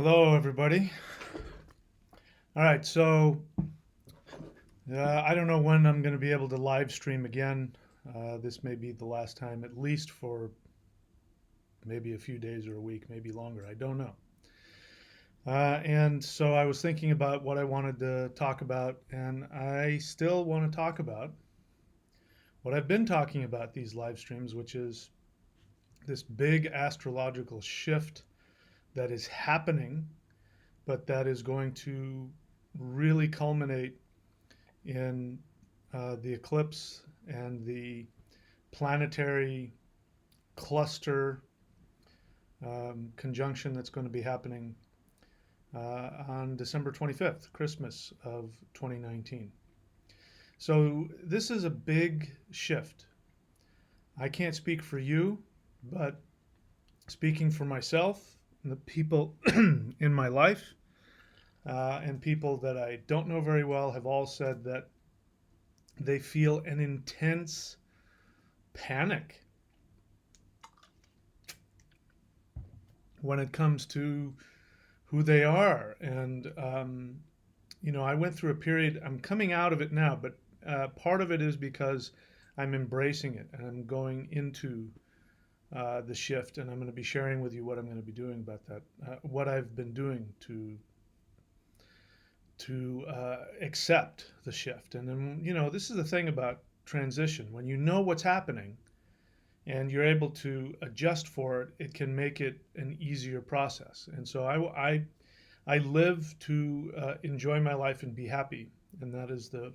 Hello, everybody. All right, so I don't know when I'm going to be able to live stream again. This may be the last time, at least for maybe a few days or a week, maybe longer. I don't know. And so I was thinking about what I wanted to talk about, and I still want to talk about what I've been talking about these live streams, which is this big astrological shift that is happening, but that is going to really culminate in the eclipse and the planetary cluster conjunction that's going to be happening on December 25th, Christmas of 2019. So, this is a big shift. I can't speak for you, but speaking for myself and the people in my life and people that I don't know very well have all said that they feel an intense panic when it comes to who they are. And, I went through a period, I'm coming out of it now, but part of it is because I'm embracing it and I'm going into the shift, and I'm going to be sharing with you what I'm going to be doing about that, what I've been doing to accept the shift. And then, this is the thing about transition. When you know what's happening, and you're able to adjust for it, it can make it an easier process. And so I live to enjoy my life and be happy, and that is the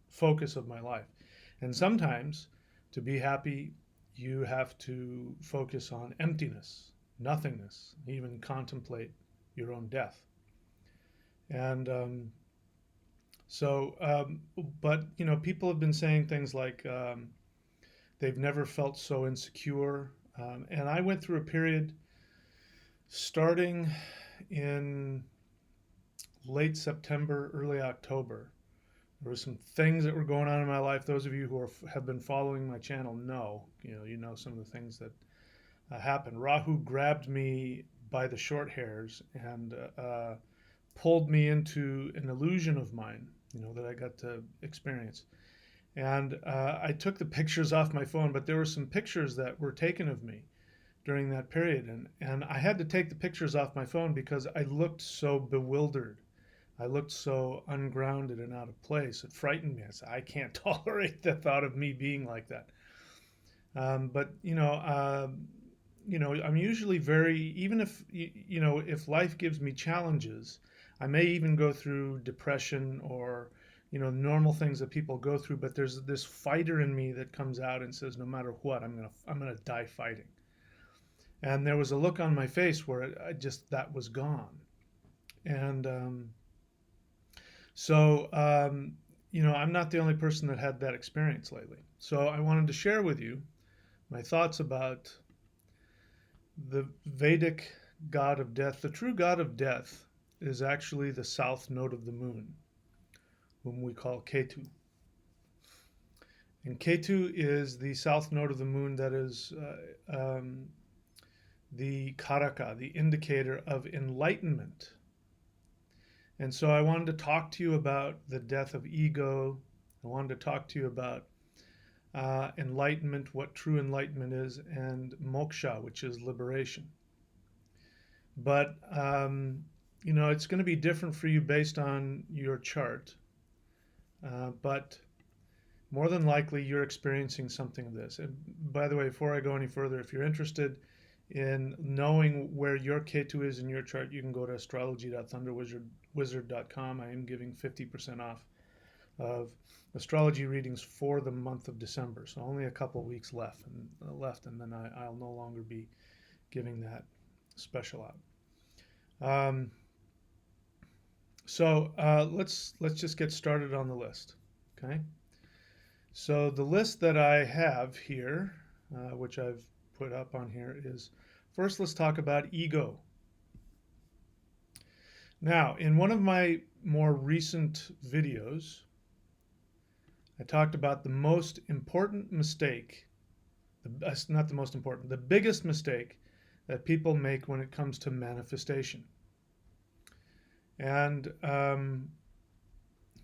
focus of my life. And sometimes to be happy, you have to focus on emptiness, nothingness, even contemplate your own death. And so, but people have been saying things like they've never felt so insecure. And I went through a period starting in late September, early October. There were some things that were going on in my life. Those of you who have been following my channel know, you know some of the things that happened. Rahu grabbed me by the short hairs and pulled me into an illusion of mine, that I got to experience. And I took the pictures off my phone, but there were some pictures that were taken of me during that period. And I had to take the pictures off my phone because I looked so bewildered. I looked so ungrounded and out of place. It frightened me. I said, I can't tolerate the thought of me being like that. But I'm usually very, even if if life gives me challenges, I may even go through depression or normal things that people go through. But there's this fighter in me that comes out and says, no matter what, I'm gonna die fighting. And there was a look on my face where that was gone. And so I'm not the only person that had that experience lately. So I wanted to share with you my thoughts about the Vedic god of death. The true god of death is actually the south node of the moon, whom we call Ketu. And Ketu is the south node of the moon that is the Karaka, the indicator of enlightenment. And so I wanted to talk to you about the death of ego. I wanted to talk to you about enlightenment, what true enlightenment is, and moksha, which is liberation. But, it's going to be different for you based on your chart. But more than likely, you're experiencing something of this. And by the way, before I go any further, if you're interested in knowing where your Ketu is in your chart, you can go to astrology.thunderwizard.com. I am giving 50% off of astrology readings for the month of December. So only a couple weeks left, and then I'll no longer be giving that special out. So let's just get started on the list. Okay. So the list that I have here, which I've put up on here, is first let's talk about ego. Now, in one of my more recent videos, I talked about the most important mistake, not the most important, the biggest mistake that people make when it comes to manifestation. And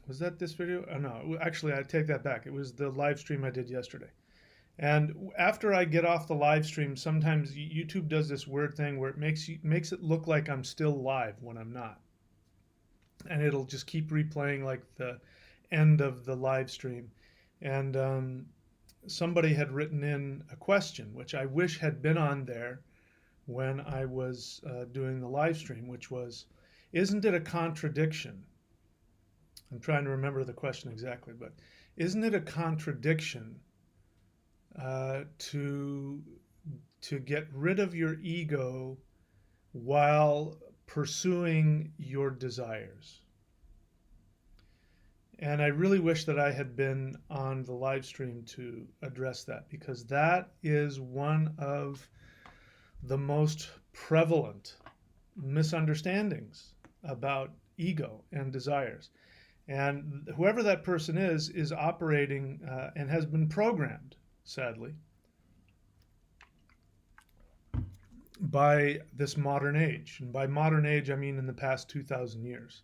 was that this video? Oh, no, actually, I take that back. It was the live stream I did yesterday. And after I get off the live stream, sometimes YouTube does this weird thing where it makes it look like I'm still live when I'm not, and it'll just keep replaying like the end of the live stream. And somebody had written in a question, which I wish had been on there when I was doing the live stream, which was, "Isn't it a contradiction?" I'm trying to remember the question exactly, but isn't it a contradiction to get rid of your ego while pursuing your desires? And I really wish that I had been on the live stream to address that, because that is one of the most prevalent misunderstandings about ego and desires. And whoever that person is operating and has been programmed, sadly, by this modern age. And by modern age, I mean in the past 2,000 years.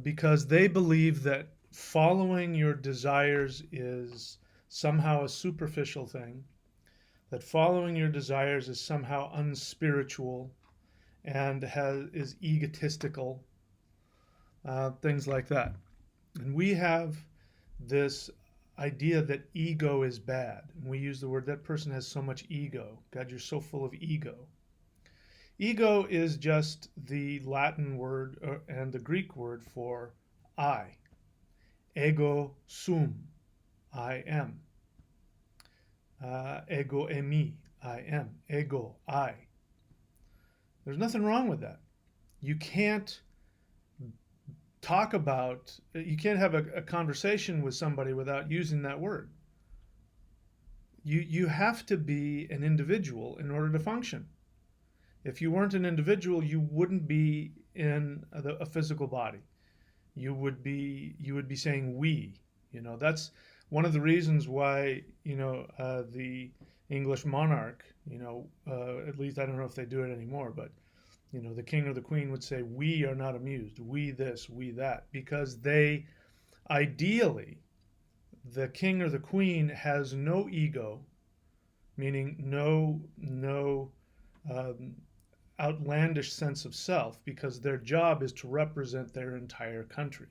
Because they believe that following your desires is somehow a superficial thing, that following your desires is somehow unspiritual and is egotistical, things like that. And we have this idea that ego is bad. And we use the word, that person has so much ego. God, you're so full of ego. Ego is just the Latin word and the Greek word for I. Ego sum, I am. Ego eimi, I am. Ego, I. There's nothing wrong with that. You can't you can't have a conversation with somebody without using that word. You have to be an individual in order to function. If you weren't an individual, you wouldn't be in a physical body. You would be saying we. That's one of the reasons why the English monarch, at least I don't know if they do it anymore, but the king or the queen would say, "We are not amused. We this, we that," because ideally, the king or the queen has no ego, meaning no outlandish sense of self, because their job is to represent their entire country.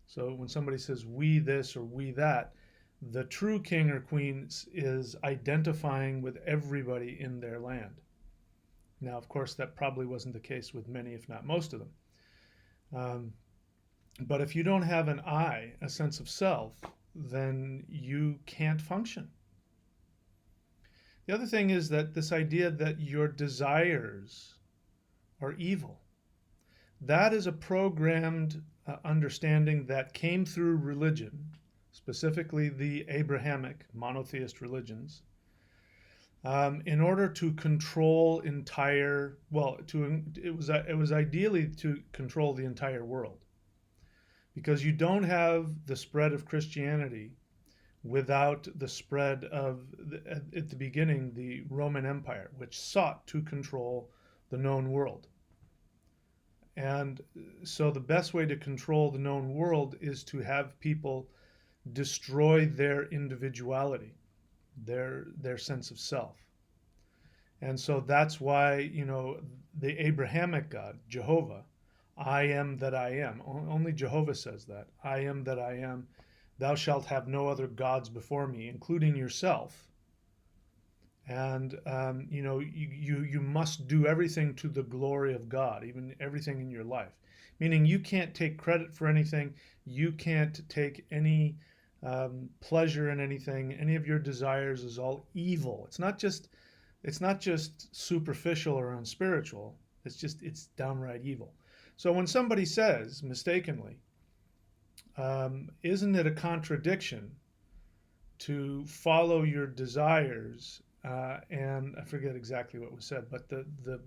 So when somebody says "we this" or "we that," the true king or queen is identifying with everybody in their land. Now, of course, that probably wasn't the case with many, if not most of them. But if you don't have an I, a sense of self, then you can't function. The other thing is that this idea that your desires are evil, that is a programmed understanding that came through religion, specifically the Abrahamic monotheist religions, in order to control it was ideally to control the entire world, because you don't have the spread of Christianity without the spread of, at the beginning, the Roman Empire, which sought to control the known world. And so the best way to control the known world is to have people destroy their individuality, their sense of self. And so that's why, the Abrahamic God, Jehovah, I am that I am. Only Jehovah says that. I am that I am. Thou shalt have no other gods before me, including yourself. And, you must do everything to the glory of God, even everything in your life. Meaning you can't take credit for anything. You can't take any pleasure in anything. Any of your desires is all evil. It's not just superficial or unspiritual. It's downright evil. So when somebody says mistakenly, isn't it a contradiction to follow your desires? And I forget exactly what was said, but the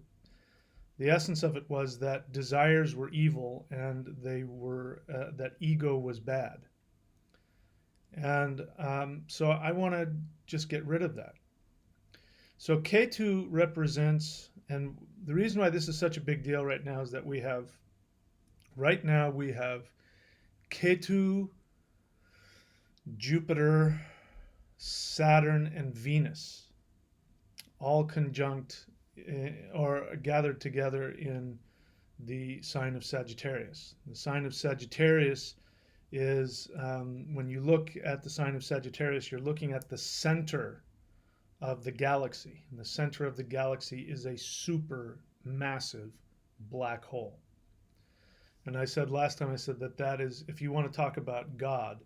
essence of it was that desires were evil and that ego was bad. And so I want to just get rid of that. So Ketu represents, and the reason why this is such a big deal right now is that right now we have Ketu, Jupiter, Saturn, and Venus all conjunct or gathered together in the sign of Sagittarius. The sign of Sagittarius is, when you look at the sign of Sagittarius, you're looking at the center of the galaxy. And the center of the galaxy is a super massive black hole. And I said last time, I said that is, if you want to talk about God,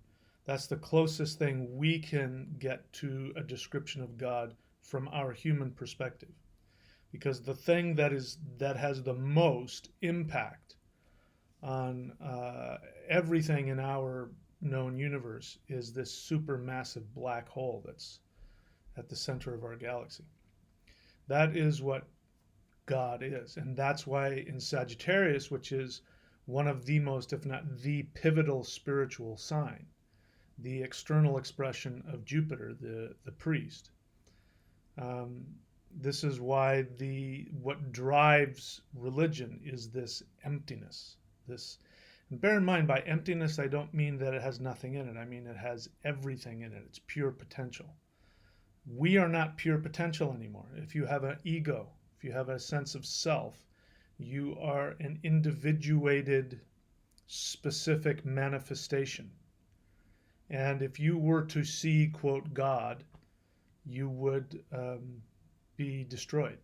that's the closest thing we can get to a description of God from our human perspective. Because the thing that has the most impact on everything in our known universe is this supermassive black hole that's at the center of our galaxy. That is what God is. And that's why in Sagittarius, which is one of the most, if not the pivotal spiritual sign, the external expression of Jupiter, the priest, this is why what drives religion is this emptiness. This, and bear in mind, by emptiness, I don't mean that it has nothing in it. I mean it has everything in it. It's pure potential. We are not pure potential anymore. If you have an ego, if you have a sense of self, you are an individuated, specific manifestation. And if you were to see, quote, God, you would be destroyed.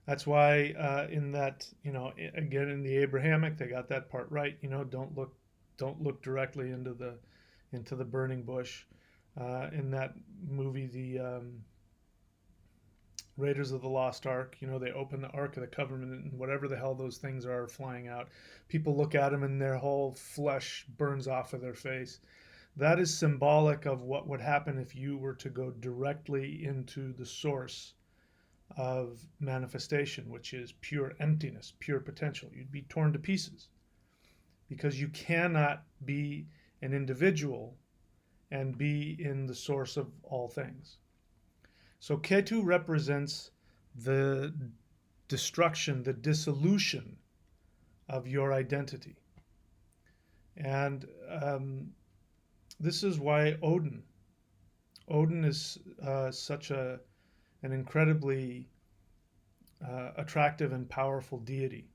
That's why in that, again, in the Abrahamic, they got that part right. Don't look directly into the burning bush. In that movie, the Raiders of the Lost Ark, they open the Ark of the Covenant and whatever the hell those things are flying out. People look at them and their whole flesh burns off of their face. That is symbolic of what would happen if you were to go directly into the source of manifestation, which is pure emptiness, pure potential. You'd be torn to pieces because you cannot be an individual and be in the source of all things. So Ketu represents the destruction, the dissolution of your identity. And this is why Odin is such an incredibly attractive and powerful deity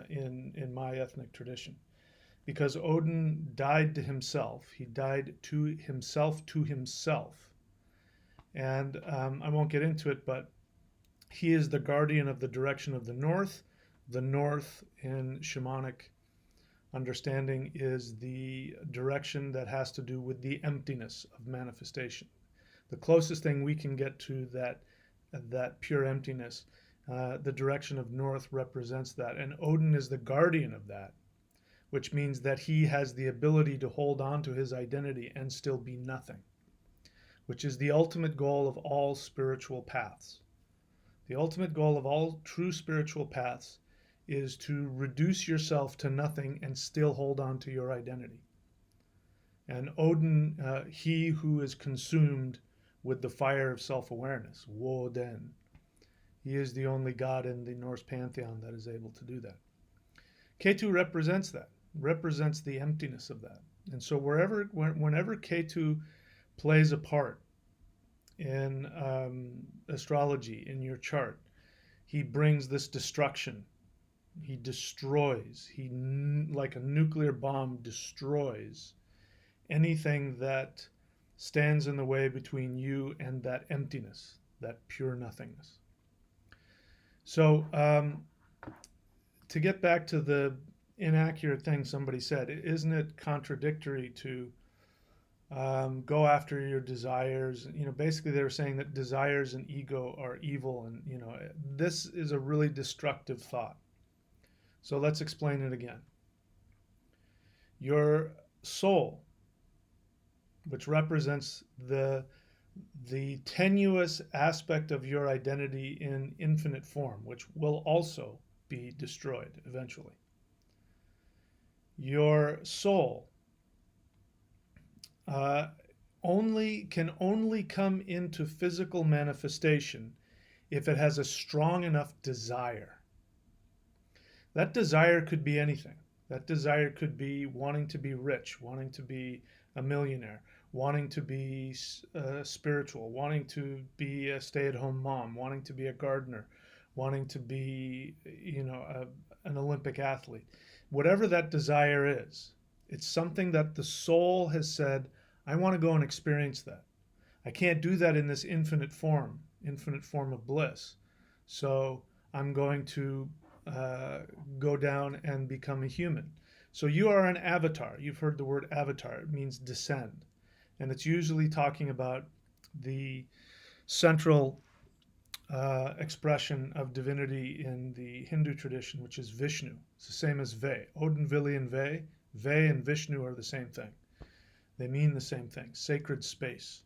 in my ethnic tradition. Because Odin died to himself. He died to himself. And I won't get into it, but he is the guardian of the direction of the north. The north in shamanic understanding is the direction that has to do with the emptiness of manifestation. The closest thing we can get to that pure emptiness, the direction of north represents that. And Odin is the guardian of that, which means that he has the ability to hold on to his identity and still be nothing, which is the ultimate goal of all spiritual paths. The ultimate goal of all true spiritual paths is to reduce yourself to nothing and still hold on to your identity. And Odin, he who is consumed with the fire of self-awareness, Woden, he is the only god in the Norse pantheon that is able to do that. Ketu represents that, represents the emptiness of that. And so whenever Ketu plays a part in astrology, in your chart, he brings this destruction. He destroys, like a nuclear bomb, destroys anything that stands in the way between you and that emptiness, that pure nothingness. So to get back to the inaccurate thing somebody said, isn't it contradictory to go after your desires? Basically they were saying that desires and ego are evil, and this is a really destructive thought. So let's explain it again. Your soul, which represents the tenuous aspect of your identity in infinite form, which will also be destroyed eventually. Your soul only come into physical manifestation if it has a strong enough desire. That desire could be anything. That desire could be wanting to be rich, wanting to be a millionaire, wanting to be spiritual, wanting to be a stay-at-home mom, wanting to be a gardener, wanting to be, an Olympic athlete. Whatever that desire is, it's something that the soul has said, I want to go and experience that. I can't do that in this infinite form of bliss. So I'm going to go down and become a human. So you are an avatar. You've heard the word avatar. It means descend. And it's usually talking about the central expression of divinity in the Hindu tradition, which is Vishnu. It's the same as Ve. Odin, Vili, and Ve. Ve and Vishnu are the same thing. They mean the same thing, sacred space.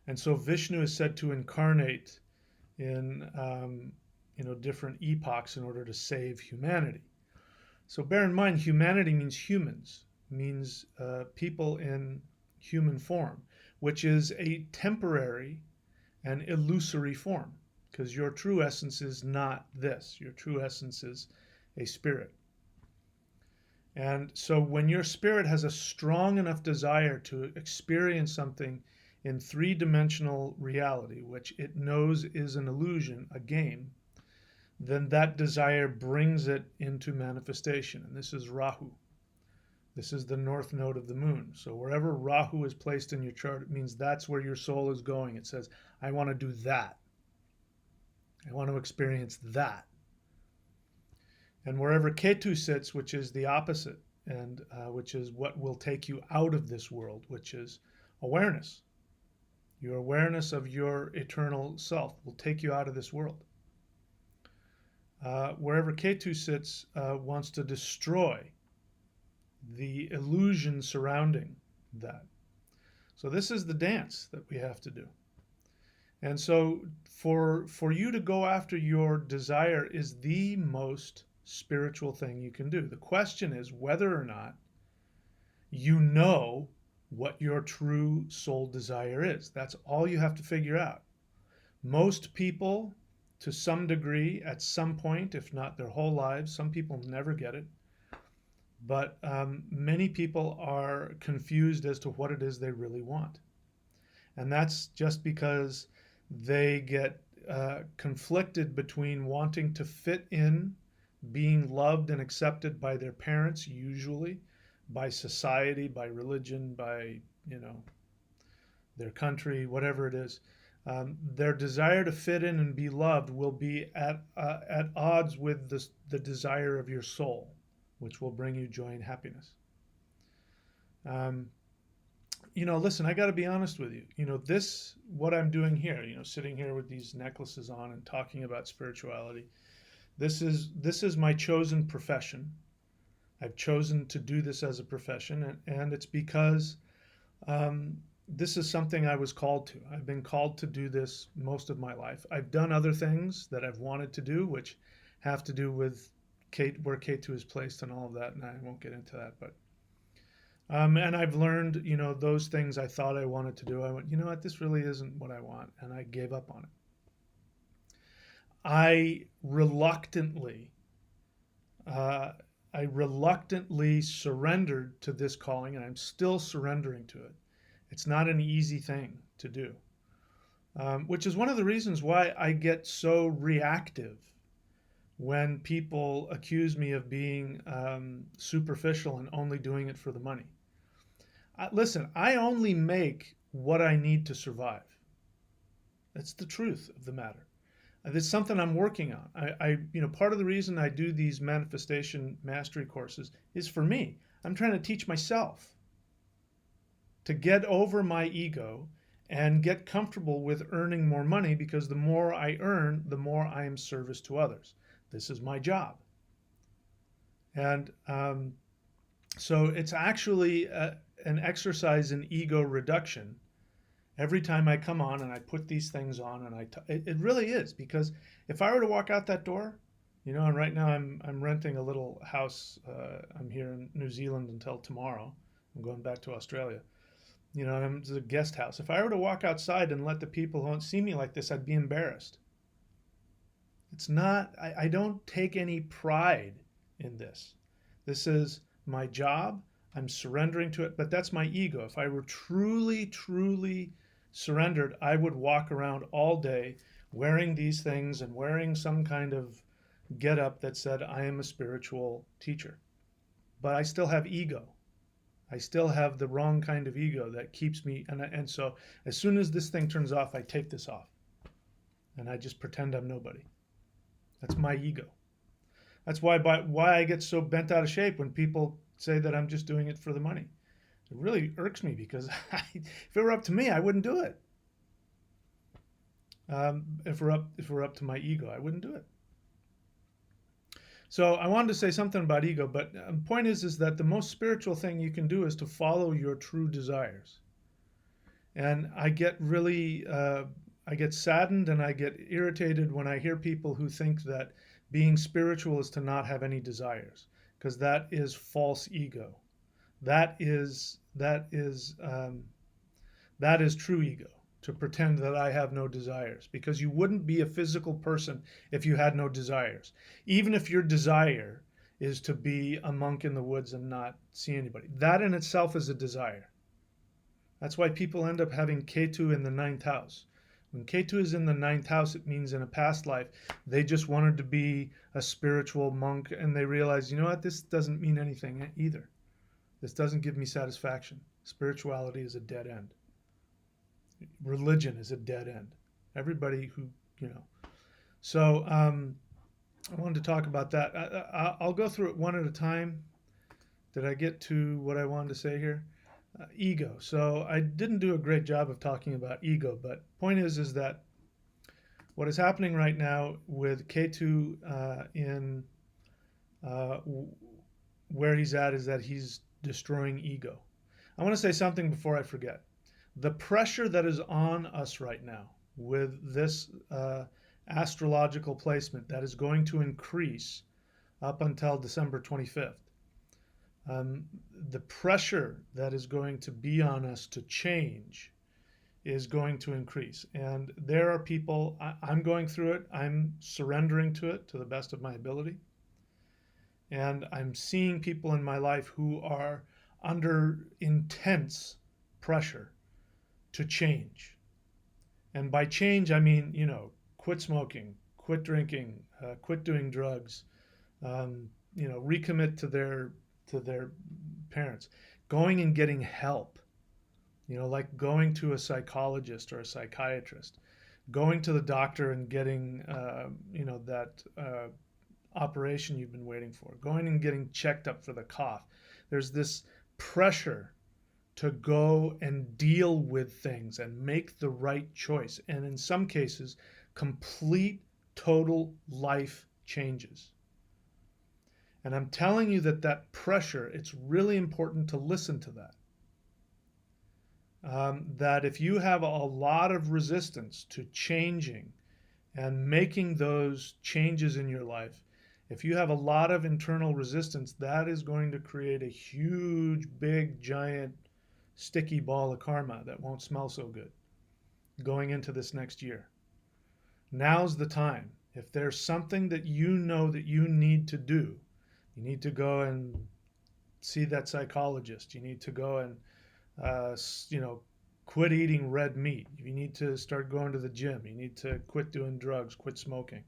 And so Vishnu is said to incarnate in different epochs in order to save humanity. So bear in mind, humanity means humans, means people in human form, which is a temporary and illusory form, because your true essence is not this. Your true essence is a spirit. And so when your spirit has a strong enough desire to experience something in three-dimensional reality, which it knows is an illusion, a game, then that desire brings it into manifestation. And this is Rahu. This is the north node of the moon. So wherever Rahu is placed in your chart, it means that's where your soul is going. It says, I want to do that. I want to experience that. And wherever Ketu sits, which is the opposite, and which is what will take you out of this world, which is awareness. Your awareness of your eternal self will take you out of this world. Wherever Ketu sits, wants to destroy the illusion surrounding that. So this is the dance that we have to do. And so for you to go after your desire is the most spiritual thing you can do. The question is whether or not you know what your true soul desire is. That's all you have to figure out. Most people, to some degree, at some point, if not their whole lives, some people never get it, but many people are confused as to what it is they really want. And that's just because they get conflicted between wanting to fit in, being loved and accepted by their parents, usually, by society, by religion, by, their country, whatever it is. Their desire to fit in and be loved will be at odds with the desire of your soul, which will bring you joy and happiness. Listen, I got to be honest with you. What I'm doing here, sitting here with these necklaces on and talking about spirituality, this is my chosen profession. I've chosen to do this as a profession, and it's because this is something I was called to. I've been called to do this most of my life. I've done other things that I've wanted to do, which have to do with where Ketu is placed and all of that, and I won't get into that. But and I've learned, those things I thought I wanted to do. I went, you know what, this really isn't what I want, and I gave up on it. I reluctantly surrendered to this calling, and I'm still surrendering to it. It's not an easy thing to do, which is one of the reasons why I get so reactive when people accuse me of being superficial and only doing it for the money. Listen, I only make what I need to survive. That's the truth of the matter. It's something I'm working on. Part of the reason I do these manifestation mastery courses is for me. I'm trying to teach myself to get over my ego and get comfortable with earning more money, because the more I earn, the more I am service to others. This is my job. And so it's actually an exercise in ego reduction every time I come on and I put these things on, and it really is, because if I were to walk out that door, and right now I'm renting a little house. I'm here in New Zealand until tomorrow. I'm going back to Australia. You know, it's a guest house. If I were to walk outside and let the people who don't see me like this, I'd be embarrassed. It's not, I don't take any pride in this. This is my job. I'm surrendering to it, but that's my ego. If I were truly, truly surrendered, I would walk around all day wearing these things and wearing some kind of get up that said, I am a spiritual teacher. But I still have ego. I still have the wrong kind of ego that keeps me. And so as soon as this thing turns off, I take this off and I just pretend I'm nobody. That's my ego. That's why I get so bent out of shape when people say that I'm just doing it for the money. It really irks me because if it were up to me, I wouldn't do it. If we're up to my ego, I wouldn't do it. So I wanted to say something about ego, but the point is that the most spiritual thing you can do is to follow your true desires. And I get saddened and I get irritated when I hear people who think that being spiritual is to not have any desires, because that is false ego. That is that is that is true ego, to pretend that I have no desires, because you wouldn't be a physical person if you had no desires. Even if your desire is to be a monk in the woods and not see anybody, that in itself is a desire. That's why people end up having Ketu in the ninth house. When Ketu is in the ninth house, it means in a past life, they just wanted to be a spiritual monk and they realized, you know what, this doesn't mean anything either. This doesn't give me satisfaction. Spirituality is a dead end. Religion is a dead end. Everybody who, you know. So I wanted to talk about that. I'll go through it one at a time. Did I get to what I wanted to say here? Ego. So I didn't do a great job of talking about ego, but point is that what is happening right now with Ketu in where he's at is that he's destroying ego. I want to say something before I forget. The pressure that is on us right now with this astrological placement that is going to increase up until December 25th. The pressure that is going to be on us to change is going to increase. And there are people, I'm going through it, I'm surrendering to it to the best of my ability. And I'm seeing people in my life who are under intense pressure to change. And by change, I mean, you know, quit smoking, quit drinking, quit doing drugs, you know, recommit to their parents, going and getting help, you know, like going to a psychologist or a psychiatrist, going to the doctor and getting, you know, that operation you've been waiting for, going and getting checked up for the cough. There's this pressure to go and deal with things and make the right choice. And in some cases, complete, total life changes. And I'm telling you that pressure, it's really important to listen to that. That if you have a lot of resistance to changing and making those changes in your life, if you have a lot of internal resistance, that is going to create a huge, big, giant, sticky ball of karma that won't smell so good going into this next year. Now's the time. If there's something that you know that you need to do, you need to go and see that psychologist. You need to go and, you know, quit eating red meat. You need to start going to the gym. You need to quit doing drugs, quit smoking.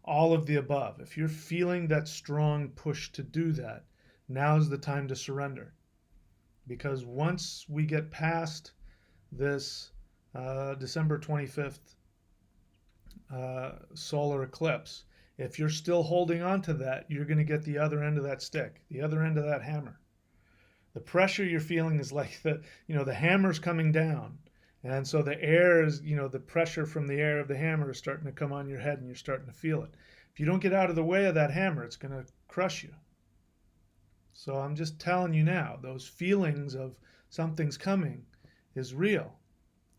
All of the above. If you're feeling that strong push to do that, now's the time to surrender. Because once we get past this December 25th solar eclipse, if you're still holding on to that, you're going to get the other end of that stick, the other end of that hammer. The pressure you're feeling is like the hammer's coming down. And so the air is, the pressure from the air of the hammer is starting to come on your head and you're starting to feel it. If you don't get out of the way of that hammer, it's going to crush you. So I'm just telling you now, those feelings of something's coming is real.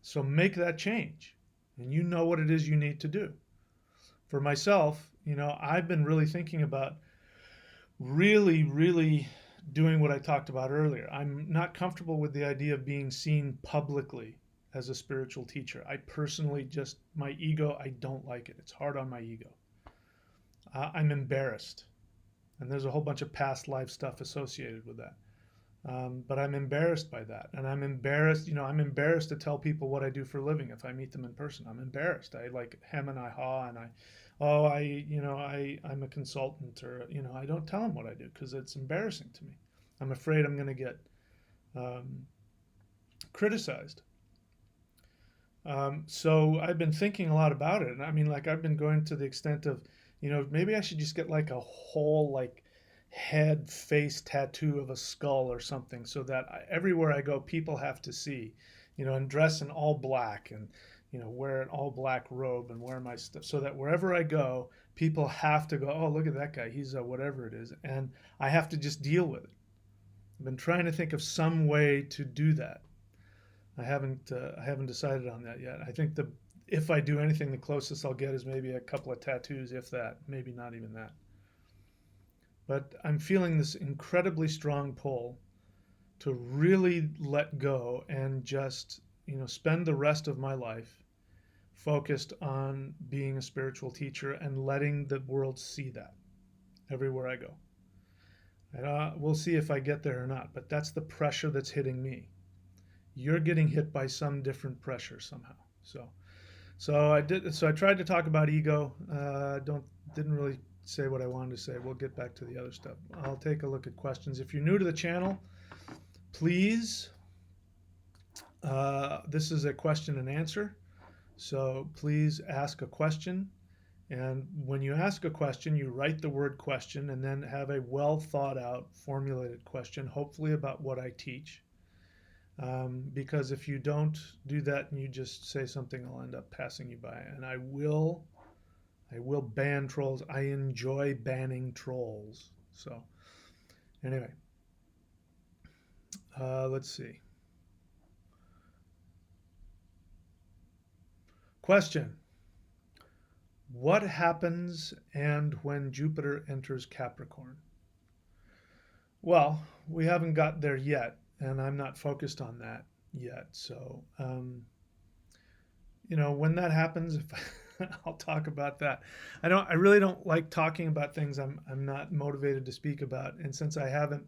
So make that change. And you know what it is you need to do. For myself, I've been really thinking about really doing what I talked about earlier. I'm not comfortable with the idea of being seen publicly as a spiritual teacher. I personally just, my ego, I don't like it. It's hard on my ego. I'm embarrassed. And there's a whole bunch of past life stuff associated with that. But I'm embarrassed by that. And I'm embarrassed, I'm embarrassed to tell people what I do for a living if I meet them in person. I'm embarrassed. I like hem and I haw and I'm a consultant or, I don't tell them what I do because it's embarrassing to me. I'm afraid I'm going to get um, criticized. So I've been thinking a lot about it. And I mean, like, I've been going to the extent of, maybe I should just get like a whole, like, head face tattoo of a skull or something so that everywhere I go, people have to see, and dress in all black and, wear an all black robe and wear my stuff so that wherever I go, people have to go, oh, look at that guy. He's a whatever it is. And I have to just deal with it. I've been trying to think of some way to do that. I haven't decided on that yet. I think if I do anything, the closest I'll get is maybe a couple of tattoos, if that, maybe not even that. But I'm feeling this incredibly strong pull to really let go and just, spend the rest of my life focused on being a spiritual teacher and letting the world see that everywhere I go. And we'll see if I get there or not, but that's the pressure that's hitting me. You're getting hit by some different pressure somehow. So I did. So I tried to talk about ego. Didn't really say what I wanted to say. We'll get back to the other stuff. I'll take a look at questions. If you're new to the channel, please. This is a question and answer. So please ask a question. And when you ask a question, you write the word question and then have a well thought out, formulated question, hopefully about what I teach. Because if you don't do that and you just say something, I'll end up passing you by. And I will ban trolls. I enjoy banning trolls. So anyway, let's see. Question. What happens and when Jupiter enters Capricorn? Well, we haven't got there yet, and I'm not focused on that yet. So, when that happens, I'll talk about that. I really don't like talking about things I'm not motivated to speak about. And since I haven't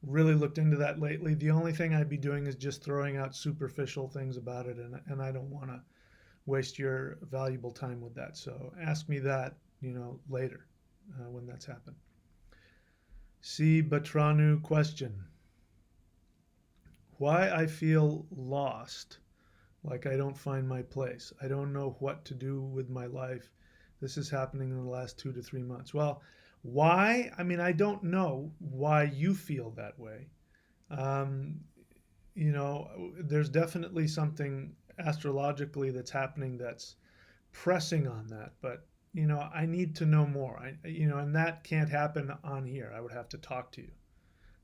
really looked into that lately, the only thing I'd be doing is just throwing out superficial things about it, and I don't want to waste your valuable time with that. So ask me that, later when that's happened. C. Batranu question. Why I feel lost, like I don't find my place. I don't know what to do with my life. This is happening in the last 2 to 3 months. Well, why? I mean, I don't know why you feel that way. Um, there's definitely something astrologically that's happening that's pressing on that, but I need to know more. And that can't happen on here. I would have to talk to you.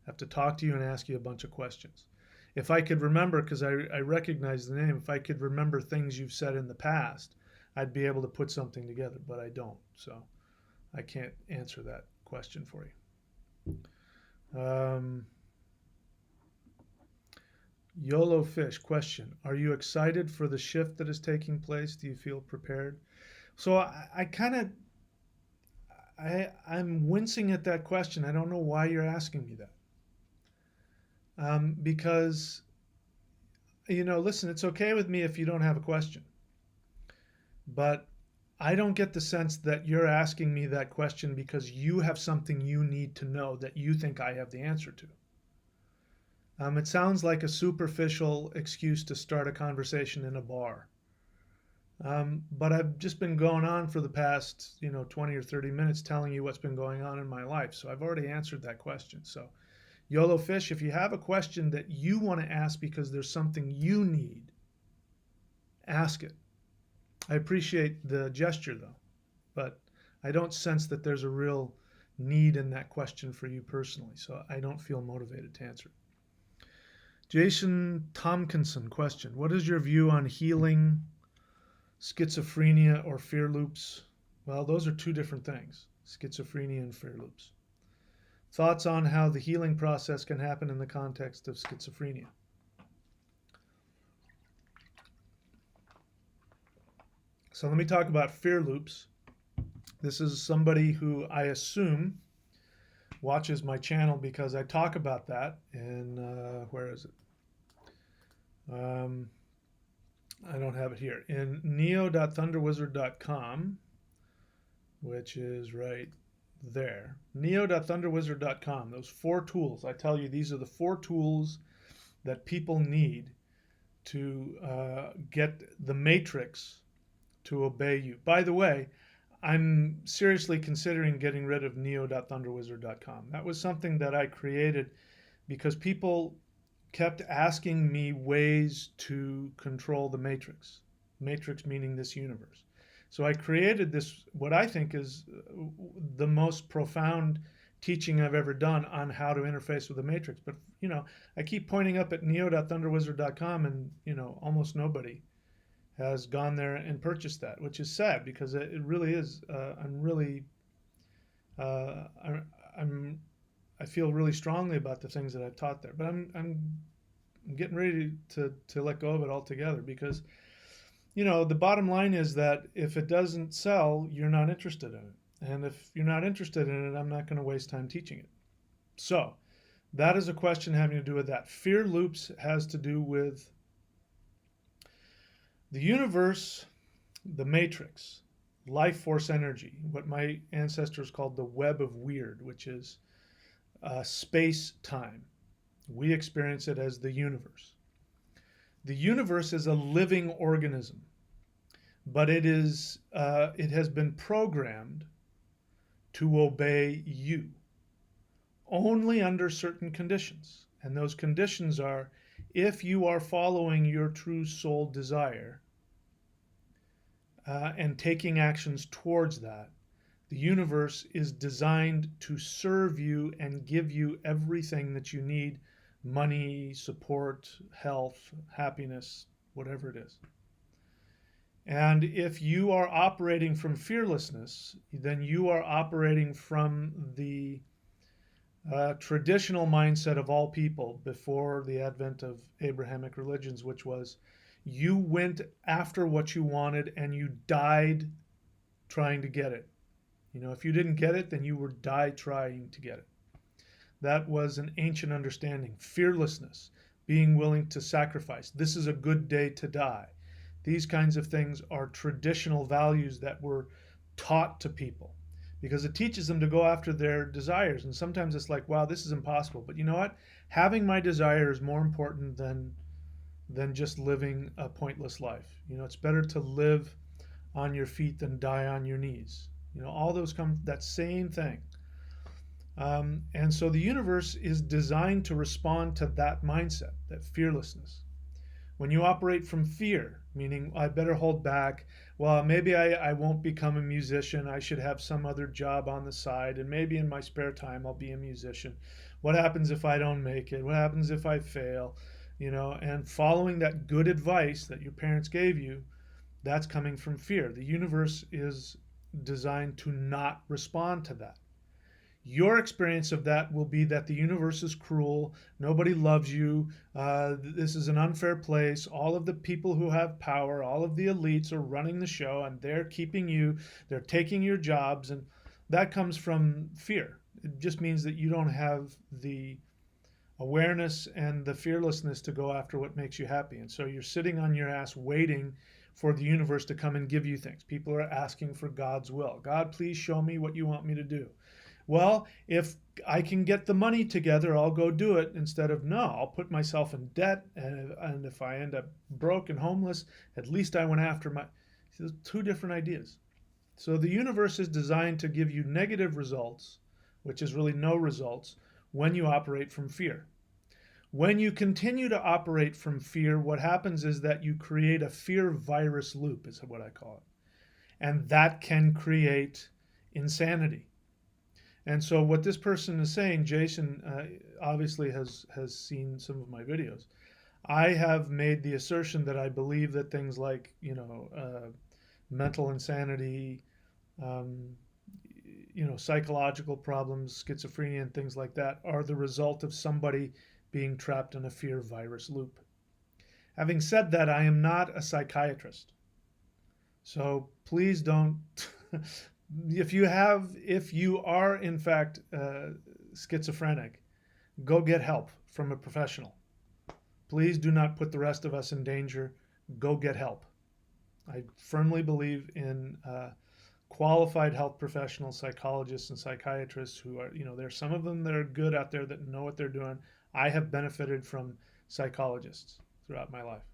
And ask you a bunch of questions. If I could remember, because I recognize the name, if I could remember things you've said in the past, I'd be able to put something together, but I don't. So I can't answer that question for you. YOLO Fish question. Are you excited for the shift that is taking place? Do you feel prepared? So I'm wincing at that question. I don't know why you're asking me that. Because, listen, it's okay with me if you don't have a question. But I don't get the sense that you're asking me that question because you have something you need to know that you think I have the answer to. It sounds like a superficial excuse to start a conversation in a bar. But I've just been going on for the past, 20 or 30 minutes telling you what's been going on in my life. So I've already answered that question. So YOLO Fish, if you have a question that you want to ask because there's something you need, ask it. I appreciate the gesture though, but I don't sense that there's a real need in that question for you personally. So I don't feel motivated to answer it. Jason Tompkinson question. What is your view on healing schizophrenia or fear loops? Well, those are two different things, schizophrenia and fear loops. thoughts on how the healing process can happen in the context of schizophrenia. So let me talk about fear loops. This is somebody who I assume watches my channel because I talk about that in, where is it? I don't have it here. In neo.thunderwizard.com, which is right there. Neo.thunderwizard.com. Those 4 tools. I tell you, these are the 4 tools that people need to get the matrix to obey you. By the way, I'm seriously considering getting rid of neo.thunderwizard.com. That was something that I created because people kept asking me ways to control the matrix. Matrix meaning this universe. So I created this, what I think is the most profound teaching I've ever done on how to interface with the matrix. But, I keep pointing up at neo.thunderwizard.com and, almost nobody has gone there and purchased that, which is sad because it really is. I'm really, uh, I'm, I feel really strongly about the things that I've taught there, but I'm getting ready to let go of it altogether because, the bottom line is that if it doesn't sell, you're not interested in it. And if you're not interested in it, I'm not going to waste time teaching it. So that is a question having to do with that. Fear loops has to do with the universe, the matrix, life force energy, what my ancestors called the web of weird, which is space time. We experience it as the universe. The universe is a living organism, but it has been programmed to obey you only under certain conditions. And those conditions are if you are following your true soul desire and taking actions towards that, the universe is designed to serve you and give you everything that you need: money, support, health, happiness, whatever it is. And if you are operating from fearlessness, then you are operating from the traditional mindset of all people before the advent of Abrahamic religions, which was you went after what you wanted and you died trying to get it. If you didn't get it, then you would die trying to get it. That was an ancient understanding. Fearlessness, being willing to sacrifice. This is a good day to die. These kinds of things are traditional values that were taught to people because it teaches them to go after their desires. And sometimes it's like, wow, this is impossible. But you know what? Having my desire is more important than just living a pointless life. It's better to live on your feet than die on your knees. All those come that same thing. And so the universe is designed to respond to that mindset, that fearlessness. When you operate from fear, meaning I better hold back, well, maybe I won't become a musician, I should have some other job on the side, and maybe in my spare time I'll be a musician. What happens if I don't make it? What happens if I fail? And following that good advice that your parents gave you, that's coming from fear. The universe is designed to not respond to that. Your experience of that will be that the universe is cruel, nobody loves you, this is an unfair place, all of the people who have power, all of the elites are running the show and they're keeping you, they're taking your jobs, and that comes from fear. It just means that you don't have the awareness and the fearlessness to go after what makes you happy. And so you're sitting on your ass waiting for the universe to come and give you things. People are asking for God's will. God, please show me what you want me to do. Well, if I can get the money together, I'll go do it, instead of, no, I'll put myself in debt. And if I end up broke and homeless, at least I went after my. There's 2 different ideas. So the universe is designed to give you negative results, which is really no results, when you operate from fear. When you continue to operate from fear, what happens is that you create a fear virus loop, is what I call it. And that can create insanity. And so what this person is saying, Jason obviously has seen some of my videos. I have made the assertion that I believe that things like, mental insanity, um, psychological problems, schizophrenia, and things like that are the result of somebody being trapped in a fear virus loop. Having said that, I am not a psychiatrist. So please don't. If you are in fact schizophrenic, go get help from a professional. Please do not put the rest of us in danger. Go get help. I firmly believe in qualified health professionals, psychologists, and psychiatrists who are, there's some of them that are good out there that know what they're doing. I have benefited from psychologists throughout my life.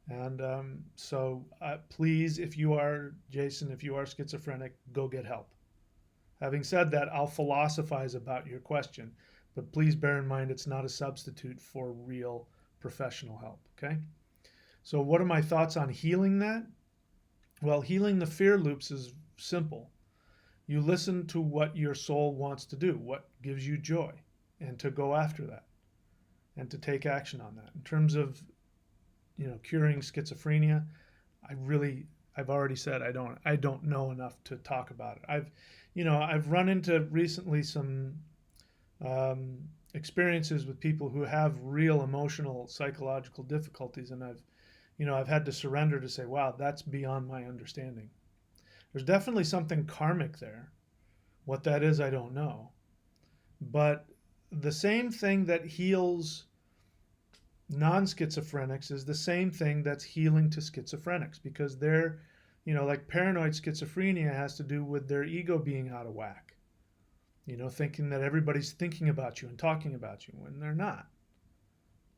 And please, if you are, Jason, if you are schizophrenic, go get help. Having said that, I'll philosophize about your question, but please bear in mind it's not a substitute for real professional help, okay? So, what are my thoughts on healing that? Well, healing the fear loops is simple. You listen to what your soul wants to do, what gives you joy, and to go after that and to take action on that. In terms of curing schizophrenia, I've already said I don't know enough to talk about it. I've run into recently some experiences with people who have real emotional psychological difficulties, and I've had to surrender to say, wow, that's beyond my understanding. There's definitely something karmic there. What that is, I don't know. But the same thing that heals non-schizophrenics is the same thing that's healing to schizophrenics, because they're, like paranoid schizophrenia has to do with their ego being out of whack. Thinking that everybody's thinking about you and talking about you when they're not.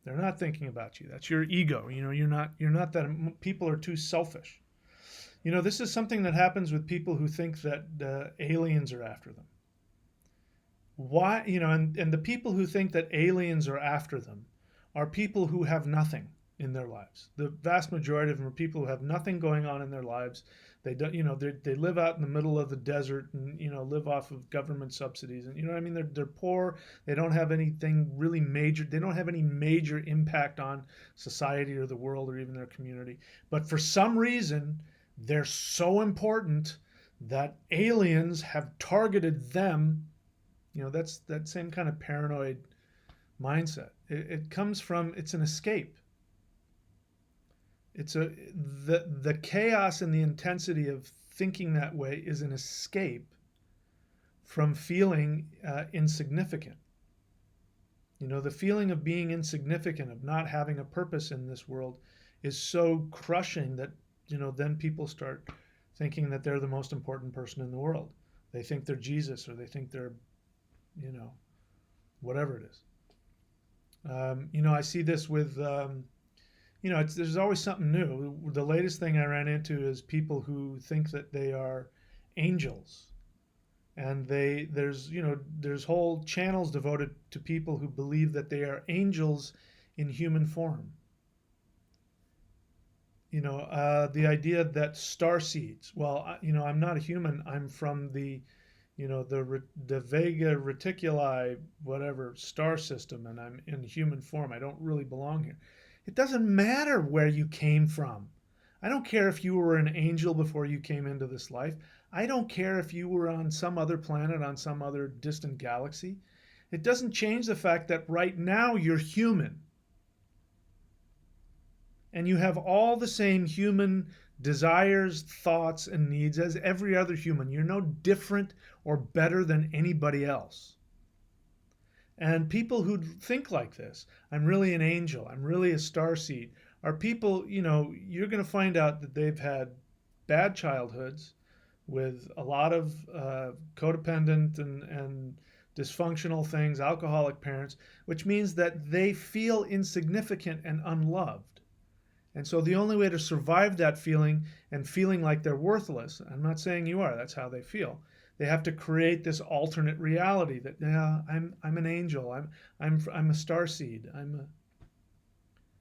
They're not thinking about you. That's your ego. You're not that. People are too selfish. This is something that happens with people who think that aliens are after them. Why, and the people who think that aliens are after them are people who have nothing in their lives. The vast majority of them are people who have nothing going on in their lives. They don't, they live out in the middle of the desert and live off of government subsidies, and what I mean. They're poor. They don't have anything really major. They don't have any major impact on society or the world or even their community. But for some reason, they're so important that aliens have targeted them. That's that same kind of paranoid mindset. It comes from, it's an escape. It's the chaos and the intensity of thinking that way is an escape from feeling insignificant. The feeling of being insignificant, of not having a purpose in this world, is so crushing that then people start thinking that they're the most important person in the world. They think they're Jesus, or they think they're, whatever it is. I see this with, there's always something new. The latest thing I ran into is people who think that they are angels, and there's whole channels devoted to people who believe that they are angels in human form. The idea that star seeds. Well, I'm not a human. I'm from the Vega Reticuli, whatever star system, and I'm in human form. I don't really belong here. It doesn't matter where you came from. I don't care if you were an angel before you came into this life. I don't care if you were on some other planet, on some other distant galaxy. It doesn't change the fact that right now you're human. And you have all the same human desires, thoughts, and needs as every other human. You're no different or better than anybody else. And people who think like this, I'm really an angel, I'm really a starseed, are people, you're going to find out that they've had bad childhoods with a lot of codependent and dysfunctional things, alcoholic parents, which means that they feel insignificant and unloved. And so the only way to survive that feeling and feeling like they're worthless, I'm not saying you are, that's how they feel. They have to create this alternate reality that, yeah, I'm an angel, I'm a starseed,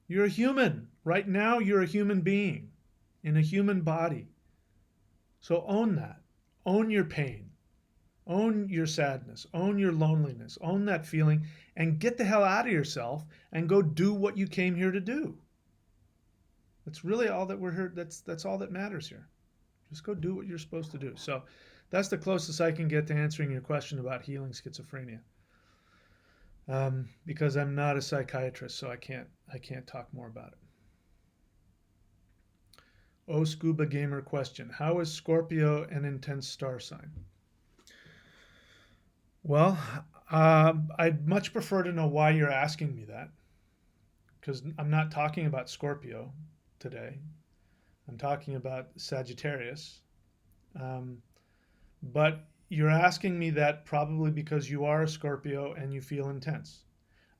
you're a human. Right now you're a human being in a human body. So own that. Own your pain. Own your sadness. Own your loneliness. Own that feeling and get the hell out of yourself and go do what you came here to do. That's really all that we're here. That's all that matters here. Just go do what you're supposed to do. So That's the closest I can get to answering your question about healing schizophrenia. Because I'm not a psychiatrist, so I can't talk more about it. Oh, Scuba Gamer question: how is Scorpio an intense star sign? Well, I'd much prefer to know why you're asking me that, because I'm not talking about Scorpio today. I'm talking about Sagittarius. Um, but you're asking me that probably because you are a Scorpio and you feel intense.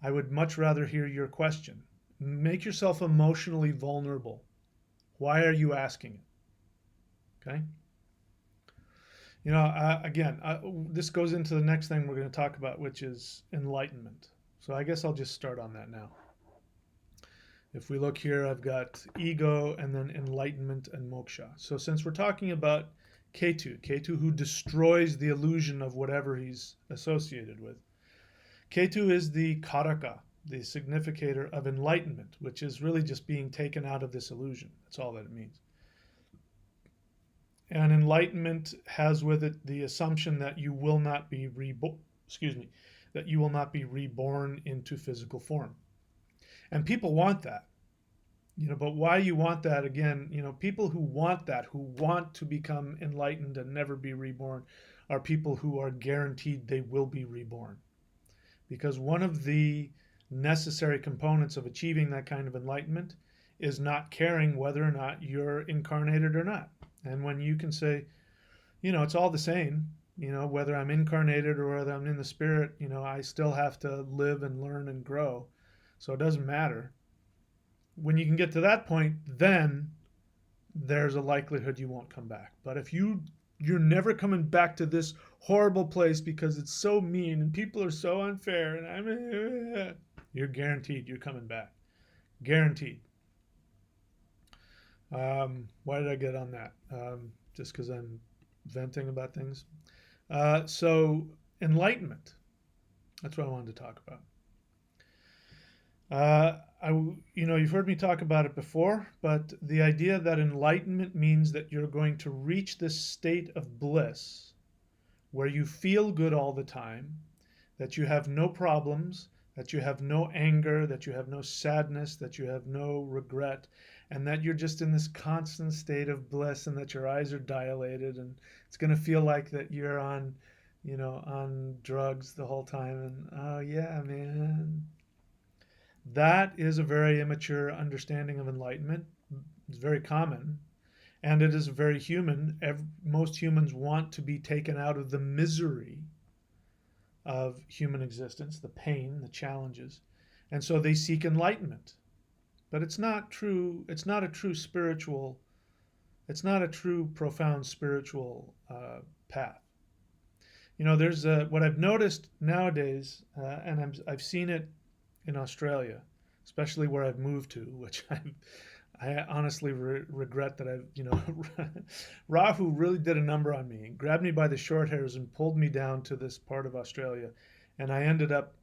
I would much rather hear your question. Make yourself emotionally vulnerable. Why are you asking it? Okay. Again, this goes into the next thing we're going to talk about, which is enlightenment. So I guess I'll just start on that now. If we look here, I've got ego and then enlightenment and moksha. So since we're talking about Ketu who destroys the illusion of whatever he's associated with, Ketu is the karaka, the significator of enlightenment, which is really just being taken out of this illusion. That's all that it means. And enlightenment has with it the assumption that you will not be that you will not be reborn into physical form. And people want that. But why you want that, again, people who want that, who want to become enlightened and never be reborn, are people who are guaranteed they will be reborn. Because one of the necessary components of achieving that kind of enlightenment is not caring whether or not you're incarnated or not. And when you can say, it's all the same, whether I'm incarnated or whether I'm in the spirit, I still have to live and learn and grow. So it doesn't matter. When you can get to that point, then there's a likelihood you won't come back. But if you're never coming back to this horrible place because it's so mean and people are so unfair and you're guaranteed you're coming back. Guaranteed. Why did I get on that? Just because I'm venting about things. So enlightenment. That's what I wanted to talk about. You've heard me talk about it before, but the idea that enlightenment means that you're going to reach this state of bliss where you feel good all the time, that you have no problems, that you have no anger, that you have no sadness, that you have no regret, and that you're just in this constant state of bliss and that your eyes are dilated and it's going to feel like that you're on drugs the whole time and oh yeah, man. That is a very immature understanding of enlightenment. It's very common, and it is very human. Most humans want to be taken out of the misery of human existence, the pain, the challenges, and so they seek enlightenment. But it's not true. It's not a true spiritual. It's not a true profound spiritual path. There's what I've noticed nowadays, and I've seen it in Australia, especially where I've moved to, which I honestly regret that Rahu really did a number on me, grabbed me by the short hairs and pulled me down to this part of Australia, and I ended up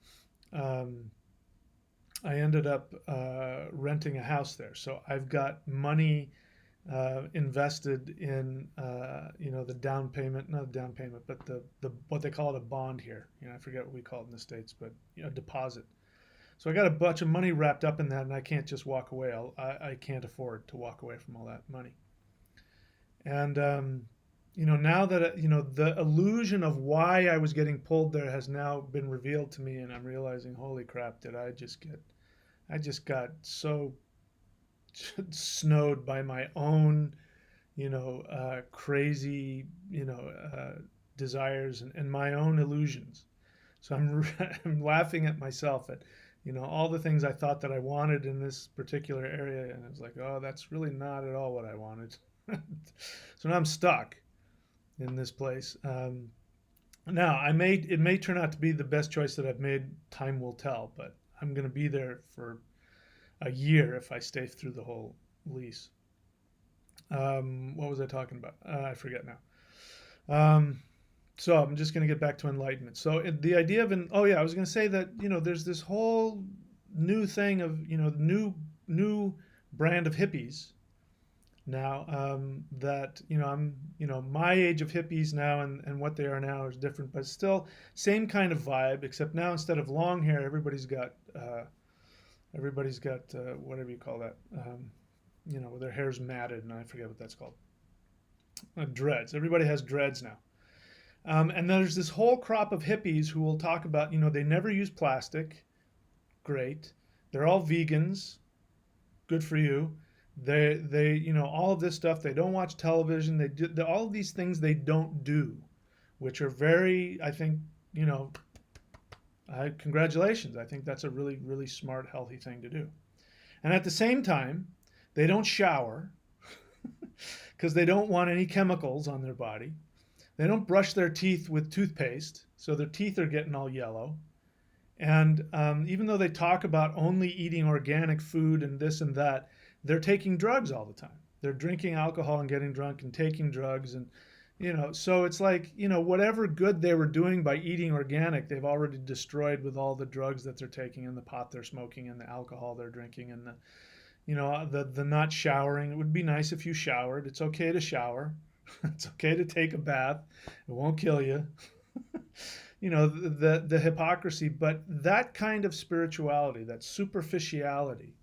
renting a house there. So I've got money invested in the down payment, not a down payment, but the what they call it, a bond here. I forget what we call it in the States, but deposit. So I got a bunch of money wrapped up in that, and I can't just walk away. I can't afford to walk away from all that money. And now that the illusion of why I was getting pulled there has now been revealed to me, and I'm realizing, holy crap, did I just got so snowed by my own, crazy, desires and my own illusions. So I'm laughing at myself at all the things I thought that I wanted in this particular area, and it's like, oh, that's really not at all what I wanted. So now I'm stuck in this place. Now it may turn out to be the best choice that I've made. Time will tell, but I'm going to be there for a year if I stay through the whole lease. What was I talking about? I forget now. So I'm just going to get back to enlightenment. So the idea of I was going to say that there's this whole new thing of new brand of hippies now, that, I'm, my age of hippies now, and what they are now is different, but still same kind of vibe, except now instead of long hair, everybody's got whatever you call that, where their hair's matted, and I forget what that's called. Dreads. Everybody has dreads now. And there's this whole crop of hippies who will talk about, they never use plastic. Great. They're all vegans. Good for you. They, all of this stuff. They don't watch television. They do all of these things they don't do, which are very, I think, you know, congratulations. I think that's a really, really smart, healthy thing to do. And at the same time, they don't shower because they don't want any chemicals on their body. They don't brush their teeth with toothpaste, so their teeth are getting all yellow. And even though they talk about only eating organic food and this and that, they're taking drugs all the time. They're drinking alcohol and getting drunk and taking drugs. And, so it's like, whatever good they were doing by eating organic, they've already destroyed with all the drugs that they're taking and the pot they're smoking and the alcohol they're drinking and the not showering. It would be nice if you showered. It's okay to shower. It's okay to take a bath. It won't kill you. The hypocrisy, but that kind of spirituality, that superficiality,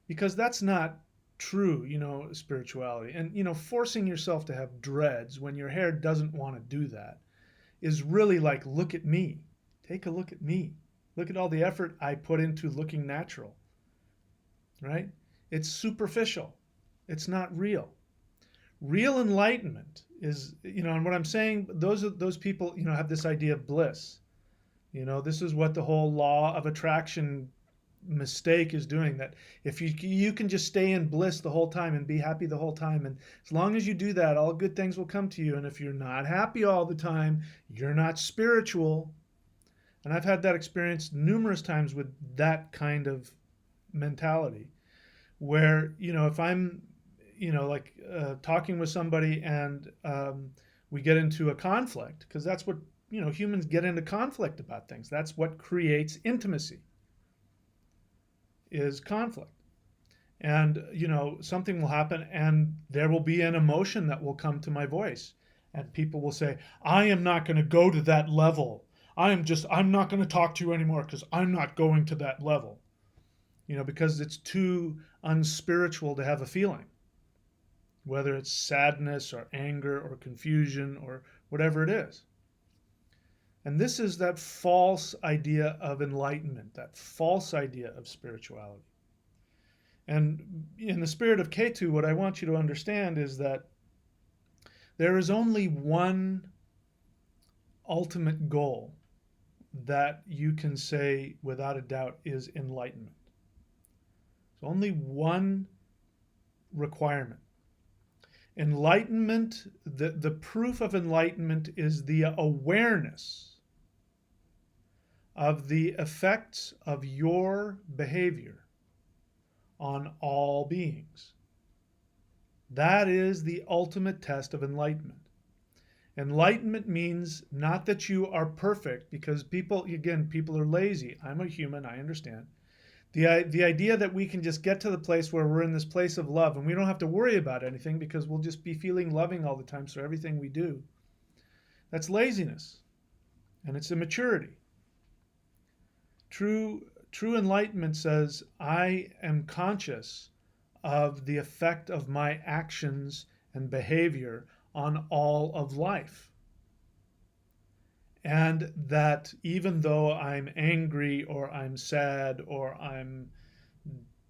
because that's not true, spirituality. And forcing yourself to have dreads when your hair doesn't want to do that is really like, look at me. Take a look at me. Look at all the effort I put into looking natural. Right? It's superficial. It's not real. Real enlightenment is, and what I'm saying, those people, have this idea of bliss. This is what the whole law of attraction mistake is doing, that if you can just stay in bliss the whole time and be happy the whole time, and as long as you do that, all good things will come to you. And if you're not happy all the time, you're not spiritual. And I've had that experience numerous times with that kind of mentality, where, if I'm talking with somebody and we get into a conflict, because that's what, humans get into conflict about things. That's what creates intimacy, is conflict. And, something will happen and there will be an emotion that will come to my voice. And people will say, I am not going to go to that level. I'm not going to talk to you anymore because I'm not going to that level. Because it's too unspiritual to have a feeling, whether it's sadness or anger or confusion or whatever it is. And this is that false idea of enlightenment, that false idea of spirituality. And in the spirit of Ketu, what I want you to understand is that there is only one ultimate goal that you can say without a doubt is enlightenment. There's only one requirement. Enlightenment, the proof of enlightenment is the awareness of the effects of your behavior on all beings. That is the ultimate test of enlightenment. Enlightenment means not that you are perfect, because people are lazy. I'm a human, I understand. The idea that we can just get to the place where we're in this place of love and we don't have to worry about anything because we'll just be feeling loving all the time, so everything we do, that's laziness, and it's immaturity. True enlightenment says, I am conscious of the effect of my actions and behavior on all of life. And that even though I'm angry or I'm sad or I'm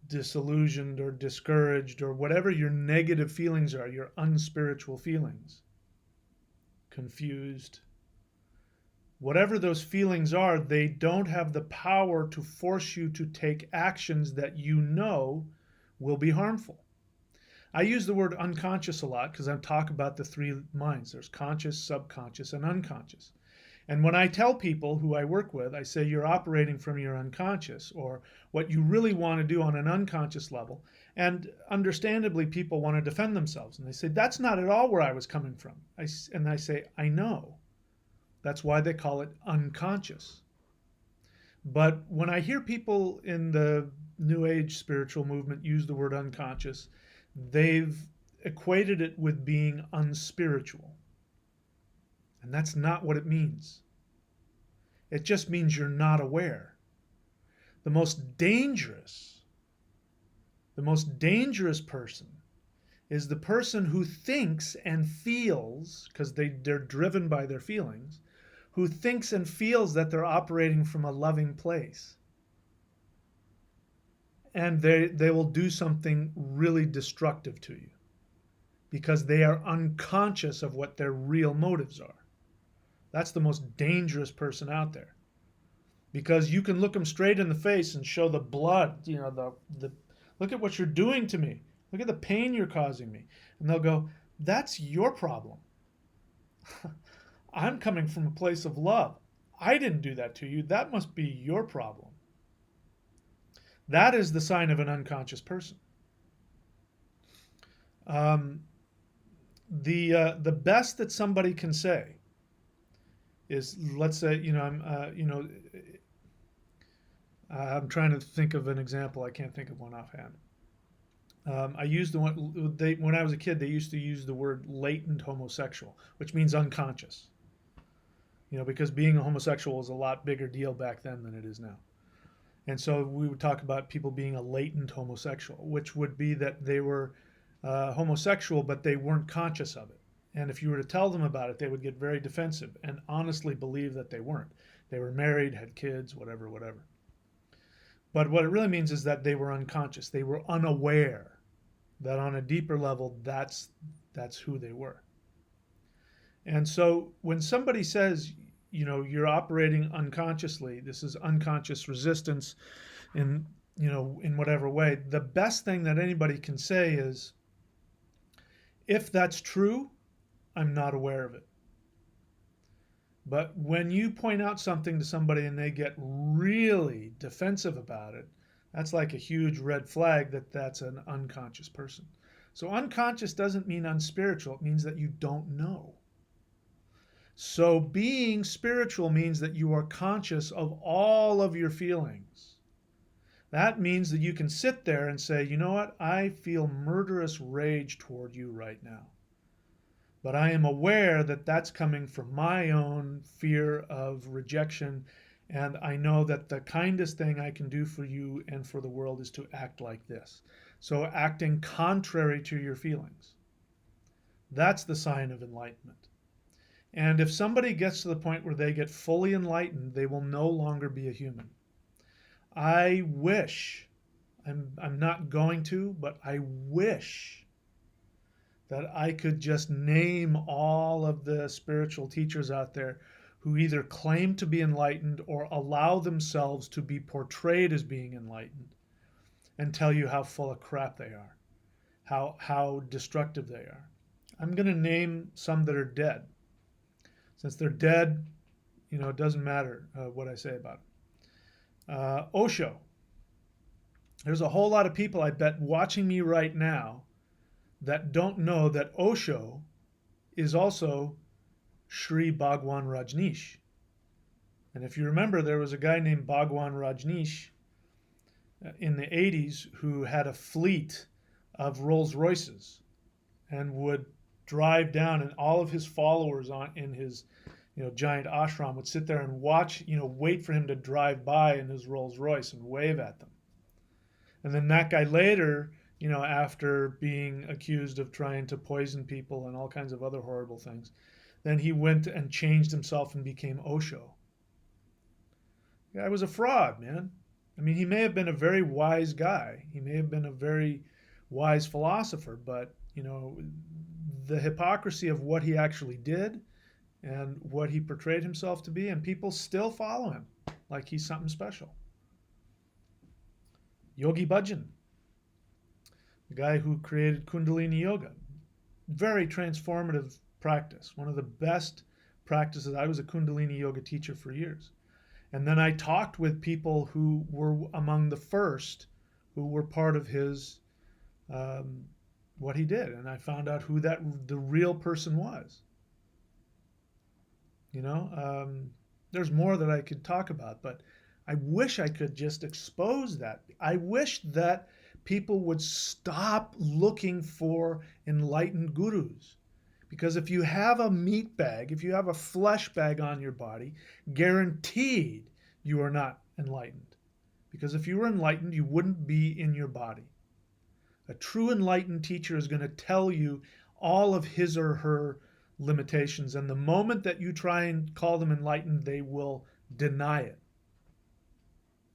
disillusioned or discouraged or whatever your negative feelings are, your unspiritual feelings, confused, whatever those feelings are, they don't have the power to force you to take actions that will be harmful. I use the word unconscious a lot because I talk about the three minds. There's conscious, subconscious, and unconscious. And when I tell people who I work with, I say you're operating from your unconscious, or what you really want to do on an unconscious level. And understandably, people want to defend themselves. And they say, that's not at all where I was coming from. And I say, I know. That's why they call it unconscious. But when I hear people in the New Age spiritual movement use the word unconscious, they've equated it with being unspiritual. And that's not what it means. It just means you're not aware. The most dangerous, the most dangerous person is the person who thinks and feels, because they're driven by their feelings, who thinks and feels that they're operating from a loving place. And they will do something really destructive to you because they are unconscious of what their real motives are. That's the most dangerous person out there. Because you can look them straight in the face and show the blood, the look at what you're doing to me. Look at the pain you're causing me. And they'll go, that's your problem. I'm coming from a place of love. I didn't do that to you. That must be your problem. That is the sign of an unconscious person. The best that somebody can say is, let's say, I'm trying to think of an example. I can't think of one offhand. I used the one when I was a kid. They used to use the word latent homosexual, which means unconscious. Because being a homosexual was a lot bigger deal back then than it is now. And so we would talk about people being a latent homosexual, which would be that they were homosexual, but they weren't conscious of it. And if you were to tell them about it, they would get very defensive and honestly believe that they weren't. They were married, had kids, whatever, whatever. But what it really means is that they were unconscious. They were unaware that on a deeper level, that's who they were. And so when somebody says, you're operating unconsciously, this is unconscious resistance in whatever way, the best thing that anybody can say is, if that's true, I'm not aware of it. But when you point out something to somebody and they get really defensive about it, that's like a huge red flag that that's an unconscious person. So unconscious doesn't mean unspiritual. It means that you don't know. So being spiritual means that you are conscious of all of your feelings. That means that you can sit there and say, you know what? I feel murderous rage toward you right now. But I am aware that that's coming from my own fear of rejection. And I know that the kindest thing I can do for you and for the world is to act like this. So acting contrary to your feelings. That's the sign of enlightenment. And if somebody gets to the point where they get fully enlightened, they will no longer be a human. I wish, I'm not going to, but I wish that I could just name all of the spiritual teachers out there who either claim to be enlightened or allow themselves to be portrayed as being enlightened and tell you how full of crap they are, how destructive they are. I'm going to name some that are dead. Since they're dead, it doesn't matter what I say about them. Osho. There's a whole lot of people, I bet, watching me right now that don't know that Osho is also Sri Bhagwan Rajneesh. And if you remember, there was a guy named Bhagwan Rajneesh in the 80s who had a fleet of Rolls Royces and would drive down, and all of his followers in his giant ashram would sit there and watch, wait for him to drive by in his Rolls Royce and wave at them. And then that guy later, after being accused of trying to poison people and all kinds of other horrible things, then he went and changed himself and became Osho. The guy was a fraud, man. I mean, he may have been a very wise guy. He may have been a very wise philosopher, but, the hypocrisy of what he actually did and what he portrayed himself to be, and people still follow him like he's something special. Yogi Bhajan, the guy who created Kundalini Yoga, very transformative practice, one of the best practices. I was a Kundalini Yoga teacher for years. And then I talked with people who were among the first who were part of his what he did, and I found out who the real person was. There's more that I could talk about, but I wish I could just expose that. I wish that people would stop looking for enlightened gurus. Because if you have a meat bag, if you have a flesh bag on your body, guaranteed you are not enlightened. Because if you were enlightened, you wouldn't be in your body. A true enlightened teacher is going to tell you all of his or her limitations. And the moment that you try and call them enlightened, they will deny it.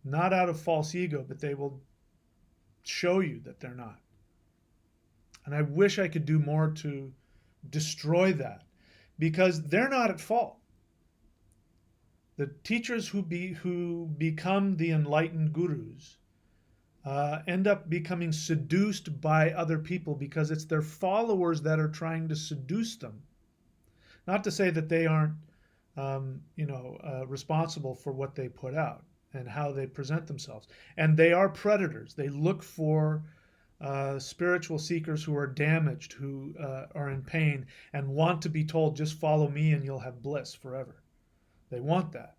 Not out of false ego, but they will show you that they're not. And I wish I could do more to destroy that, because they're not at fault. The teachers who become the enlightened gurus end up becoming seduced by other people because it's their followers that are trying to seduce them. Not to say that they aren't, responsible for what they put out and how they present themselves. And they are predators. They look for spiritual seekers who are damaged, who are in pain, and want to be told, just follow me and you'll have bliss forever. They want that.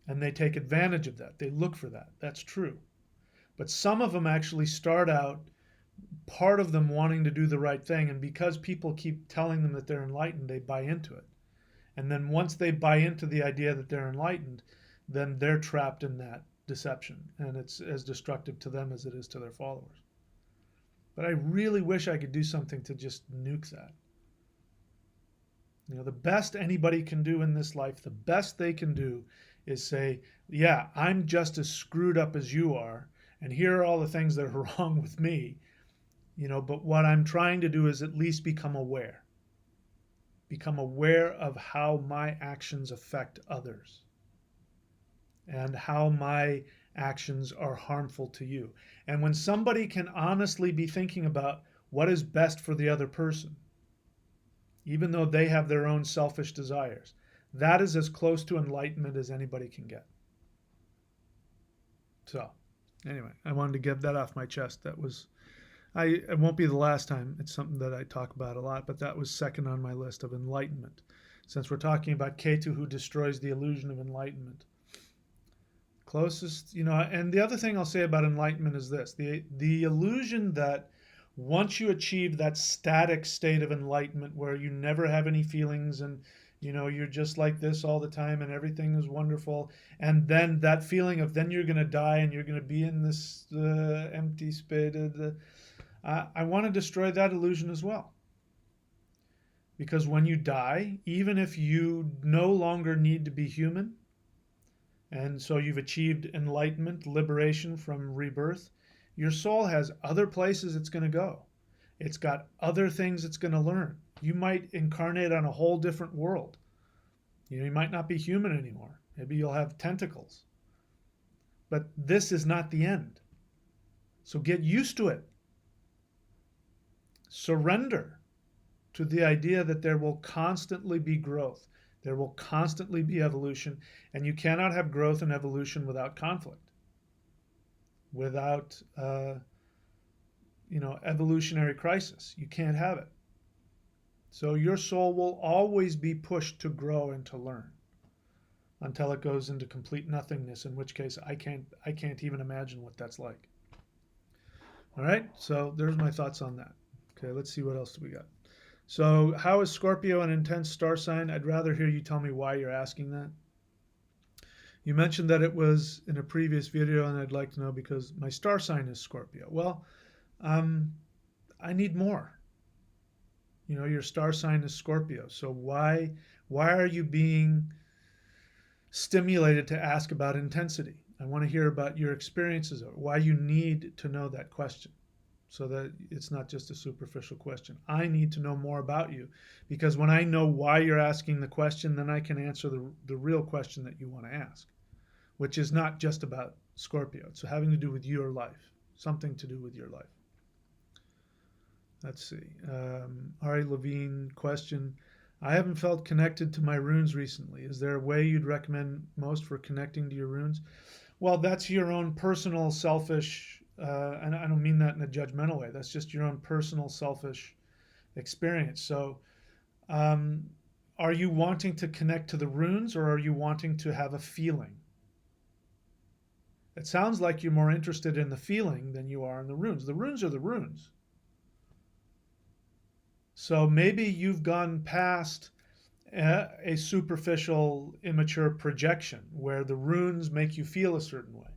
And they take advantage of that. They look for that. That's true. But some of them actually start out, part of them wanting to do the right thing, and because people keep telling them that they're enlightened, they buy into it. And then once they buy into the idea that they're enlightened, then they're trapped in that deception, and it's as destructive to them as it is to their followers. But I really wish I could do something to just nuke that. The best anybody can do in this life, the best they can do is say, yeah, I'm just as screwed up as you are, and here are all the things that are wrong with me, but what I'm trying to do is at least become aware of how my actions affect others and how my actions are harmful to you. And when somebody can honestly be thinking about what is best for the other person, even though they have their own selfish desires, that is as close to enlightenment as anybody can get. So, anyway, I wanted to get that off my chest. It won't be the last time. It's something that I talk about a lot, but that was second on my list of enlightenment. Since we're talking about Ketu, who destroys the illusion of enlightenment. Closest, and the other thing I'll say about enlightenment is this: the illusion that once you achieve that static state of enlightenment where you never have any feelings and you're just like this all the time and everything is wonderful, and then that feeling of then you're going to die and you're going to be in this empty space, I want to destroy that illusion as well. Because when you die, even if you no longer need to be human, and so you've achieved enlightenment, liberation from rebirth, your soul has other places it's going to go. It's got other things it's going to learn. You might incarnate on a whole different world. You might not be human anymore. Maybe you'll have tentacles. But this is not the end. So get used to it. Surrender to the idea that there will constantly be growth. There will constantly be evolution, and you cannot have growth and evolution without conflict, without evolutionary crisis. You can't have it. So your soul will always be pushed to grow and to learn until it goes into complete nothingness, in which case I can't even imagine what that's like. All right, so there's my thoughts on that. Okay, let's see what else we got. So how is Scorpio an intense star sign? I'd rather hear you tell me why you're asking that. You mentioned that it was in a previous video, and I'd like to know because my star sign is Scorpio. Well, I need more. Your star sign is Scorpio. So why are you being stimulated to ask about intensity? I want to hear about your experiences, or why you need to know that question, so that it's not just a superficial question. I need to know more about you, because when I know why you're asking the question, then I can answer the real question that you want to ask, which is not just about Scorpio. It's having to do with your life, something to do with your life. Let's see. Ari Levine question: I haven't felt connected to my runes recently. Is there a way you'd recommend most for connecting to your runes? Well, that's your own personal selfish, and I don't mean that in a judgmental way. That's just your own personal selfish experience. So are you wanting to connect to the runes, or are you wanting to have a feeling? It sounds like you're more interested in the feeling than you are in the runes. The runes are the runes. So maybe you've gone past a superficial, immature projection where the runes make you feel a certain way.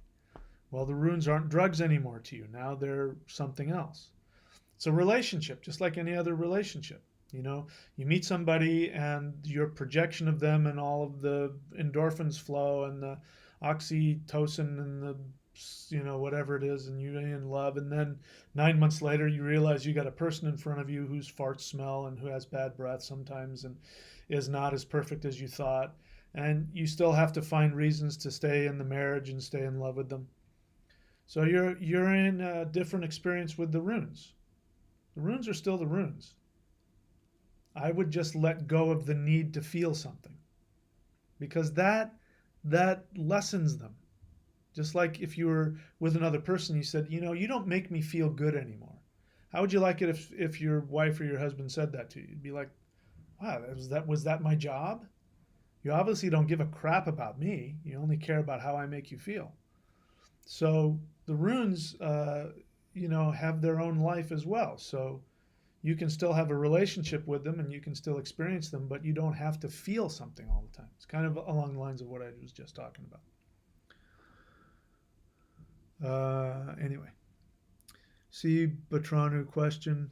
Well, the runes aren't drugs anymore to you. Now they're something else. It's a relationship, just like any other relationship. You know, you meet somebody and your projection of them and all of the endorphins flow and the oxytocin and the, whatever it is, and you're in love. And then 9 months later, you realize you got a person in front of you whose farts smell and who has bad breath sometimes and is not as perfect as you thought. And you still have to find reasons to stay in the marriage and stay in love with them. So you're in a different experience with the runes. The runes are still the runes. I would just let go of the need to feel something because that lessens them. Just like if you were with another person, you said, you don't make me feel good anymore. How would you like it if your wife or your husband said that to you? You'd be like, wow, was that my job? You obviously don't give a crap about me. You only care about how I make you feel. So the runes, have their own life as well. So you can still have a relationship with them and you can still experience them, but you don't have to feel something all the time. It's kind of along the lines of what I was just talking about. Anyway, see Batranu question.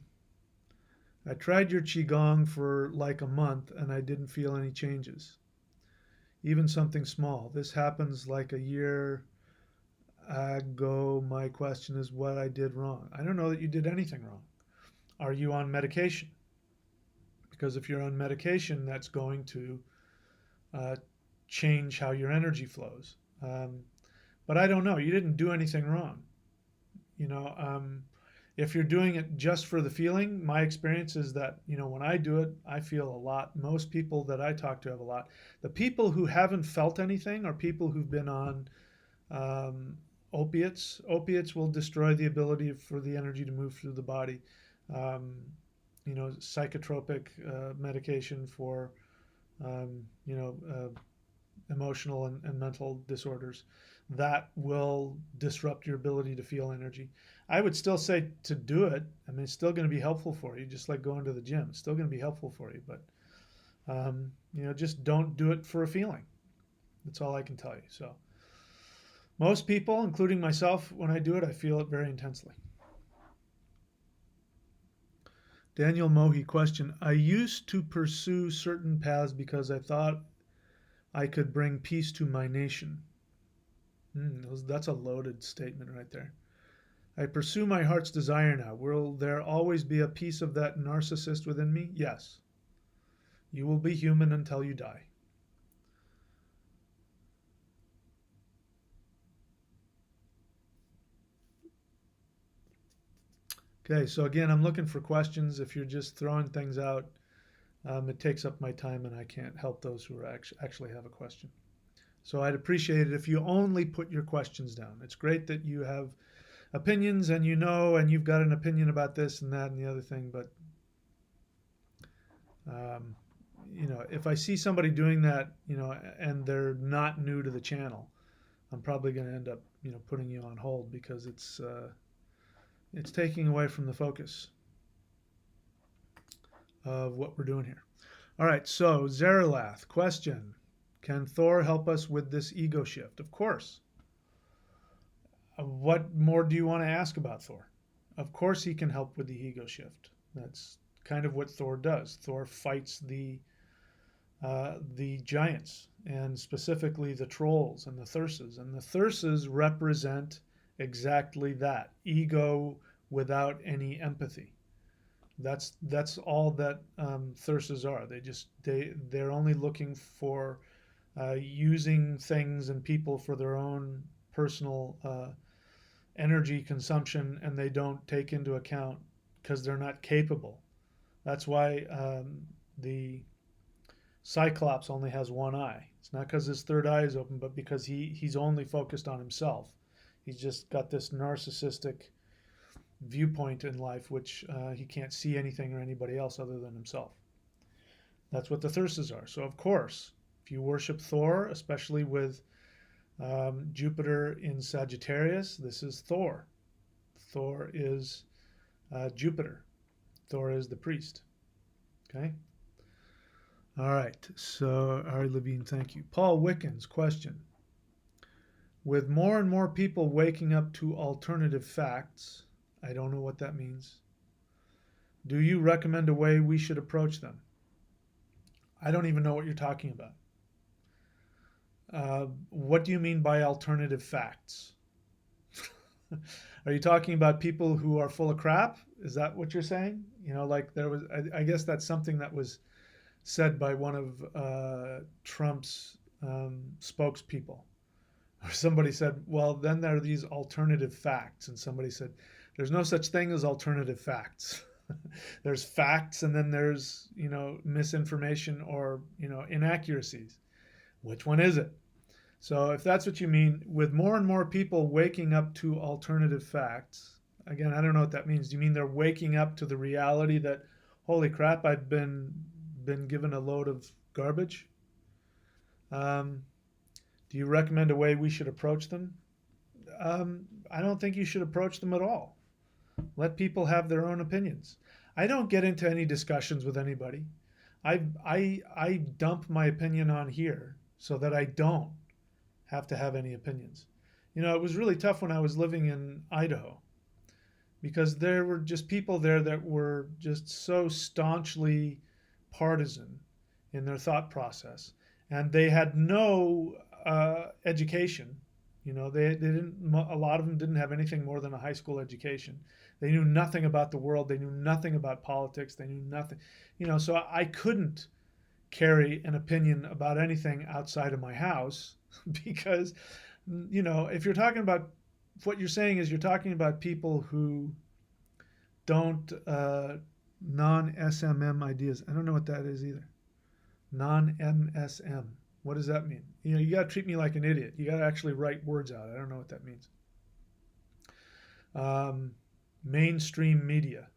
I tried your Qi Gong for like a month and I didn't feel any changes, even something small. This happens like a year ago. My question is what I did wrong. I don't know that you did anything wrong. Are you on medication? Because if you're on medication, that's going to uh, change how your energy flows. But I don't know. You didn't do anything wrong. You know, if you're doing it just for the feeling, my experience is that, when I do it, I feel a lot. Most people that I talk to have a lot. The people who haven't felt anything are people who've been on um, opiates. Opiates will destroy the ability for the energy to move through the body. Um, psychotropic medication for um, you know, emotional and mental disorders that will disrupt your ability to feel energy. I would still say to do it. I mean, it's still going to be helpful for you, just like going to the gym. It's still going to be helpful for you, but just don't do it for a feeling. That's all I can tell you. So, most people, including myself, when I do it, I feel it very intensely. Daniel Mohi question. I used to pursue certain paths because I thought I could bring peace to my nation. That's a loaded statement right there. I pursue my heart's desire now. Will there always be a piece of that narcissist within me? Yes. You will be human until you die. Okay, so again, I'm looking for questions. If you're just throwing things out, it takes up my time and I can't help those who are actually have a question. So I'd appreciate it if you only put your questions down. It's great that you have opinions and and you've got an opinion about this and that and the other thing, but um, if I see somebody doing that, and they're not new to the channel, I'm probably going to end up, putting you on hold because it's taking away from the focus of what we're doing here. All right, so Zeralath, question. Can Thor help us with this ego shift? Of course. What more do you want to ask about Thor? Of course he can help with the ego shift. That's kind of what Thor does. Thor fights the giants, and specifically the trolls and the Thyrses. And the Thyrses represent exactly that, ego without any empathy. That's all that Thyrses are. They're only looking for using things and people for their own personal energy consumption, and they don't take into account because they're not capable. That's why the Cyclops only has one eye. It's not because his third eye is open, but because he's only focused on himself. He's just got this narcissistic viewpoint in life, which he can't see anything or anybody else other than himself. That's what the Thyrses are. So, of course, if you worship Thor, especially with Jupiter in Sagittarius, this is Thor. Thor is Jupiter. Thor is the priest. Okay. All right. So, Ari Levine, thank you. Paul Wickens, question. With more and more people waking up to alternative facts, I don't know what that means. Do you recommend a way we should approach them? I don't even know what you're talking about. What do you mean by alternative facts? Are you talking about people who are full of crap? Is that what you're saying? You know, like there was, I guess that's something that was said by one of Trump's spokespeople. Or somebody said, well, then there are these alternative facts. And somebody said, there's no such thing as alternative facts. There's facts and then there's, misinformation or, inaccuracies. Which one is it? So if that's what you mean, with more and more people waking up to alternative facts, again, I don't know what that means. Do you mean they're waking up to the reality that, holy crap, I've been given a load of garbage? Do you recommend a way we should approach them? I don't think you should approach them at all. Let people have their own opinions. I don't get into any discussions with anybody. I dump my opinion on here so that I don't have to have any opinions. It was really tough when I was living in Idaho because there were just people there that were just so staunchly partisan in their thought process, and they had no education. They didn't. A lot of them didn't have anything more than a high school education. They knew nothing about the world. They knew nothing about politics. They knew nothing. So I couldn't carry an opinion about anything outside of my house because, if you're talking about what you're saying is you're talking about people who don't non-SMM ideas. I don't know what that is either. Non-MSM. What does that mean? You got to treat me like an idiot. You got to actually write words out. I don't know what that means. Mainstream media.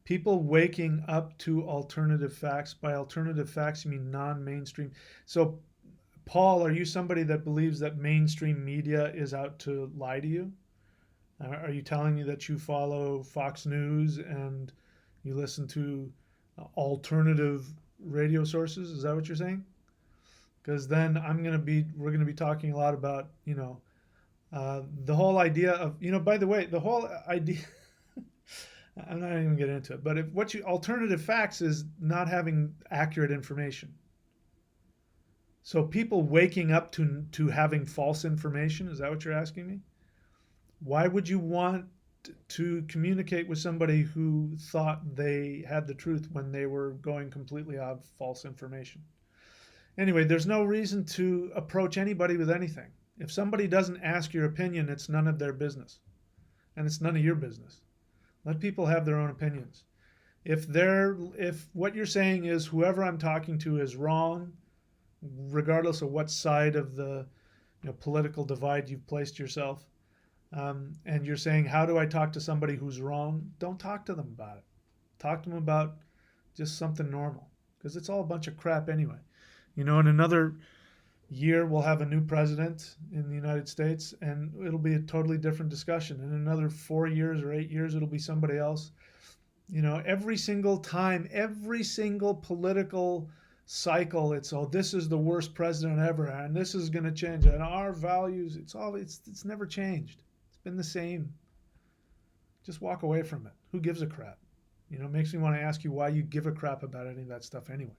People waking up to alternative facts. By alternative facts, you mean non-mainstream. So, Paul, are you somebody that believes that mainstream media is out to lie to you? Are you telling me that you follow Fox News and you listen to alternative radio sources? Is that what you're saying? Because then we're gonna be talking a lot about the whole idea of By the way, the whole idea. I'm not even getting into it. But alternative facts is not having accurate information. So people waking up to having false information, is that what you're asking me? Why would you want to communicate with somebody who thought they had the truth when they were going completely off false information? Anyway, there's no reason to approach anybody with anything. If somebody doesn't ask your opinion, it's none of their business. And it's none of your business. Let people have their own opinions. If what you're saying is whoever I'm talking to is wrong, regardless of what side of the political divide you've placed yourself, and you're saying, how do I talk to somebody who's wrong? Don't talk to them about it. Talk to them about just something normal, because it's all a bunch of crap anyway. In another year, we'll have a new president in the United States, and it'll be a totally different discussion. In another 4 years or 8 years, it'll be somebody else. Every single time, every single political cycle, it's, oh, this is the worst president ever, and this is going to change, and our values, it's never changed. It's been the same. Just walk away from it. Who gives a crap? It makes me want to ask you why you give a crap about any of that stuff anyway.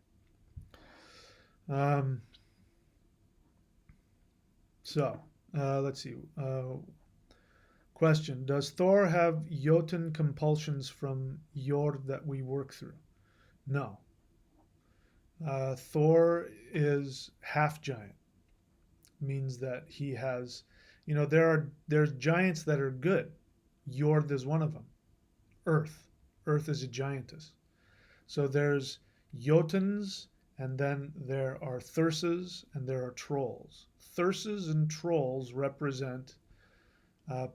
Let's see. Question. Does Thor have Jotun compulsions from Jord that we work through? No. Thor is half giant. Means that he has, there's giants that are good. Jord is one of them. Earth. Earth is a giantess. So there's Jotuns, and then there are Thurses, and there are Trolls. Thurses and Trolls represent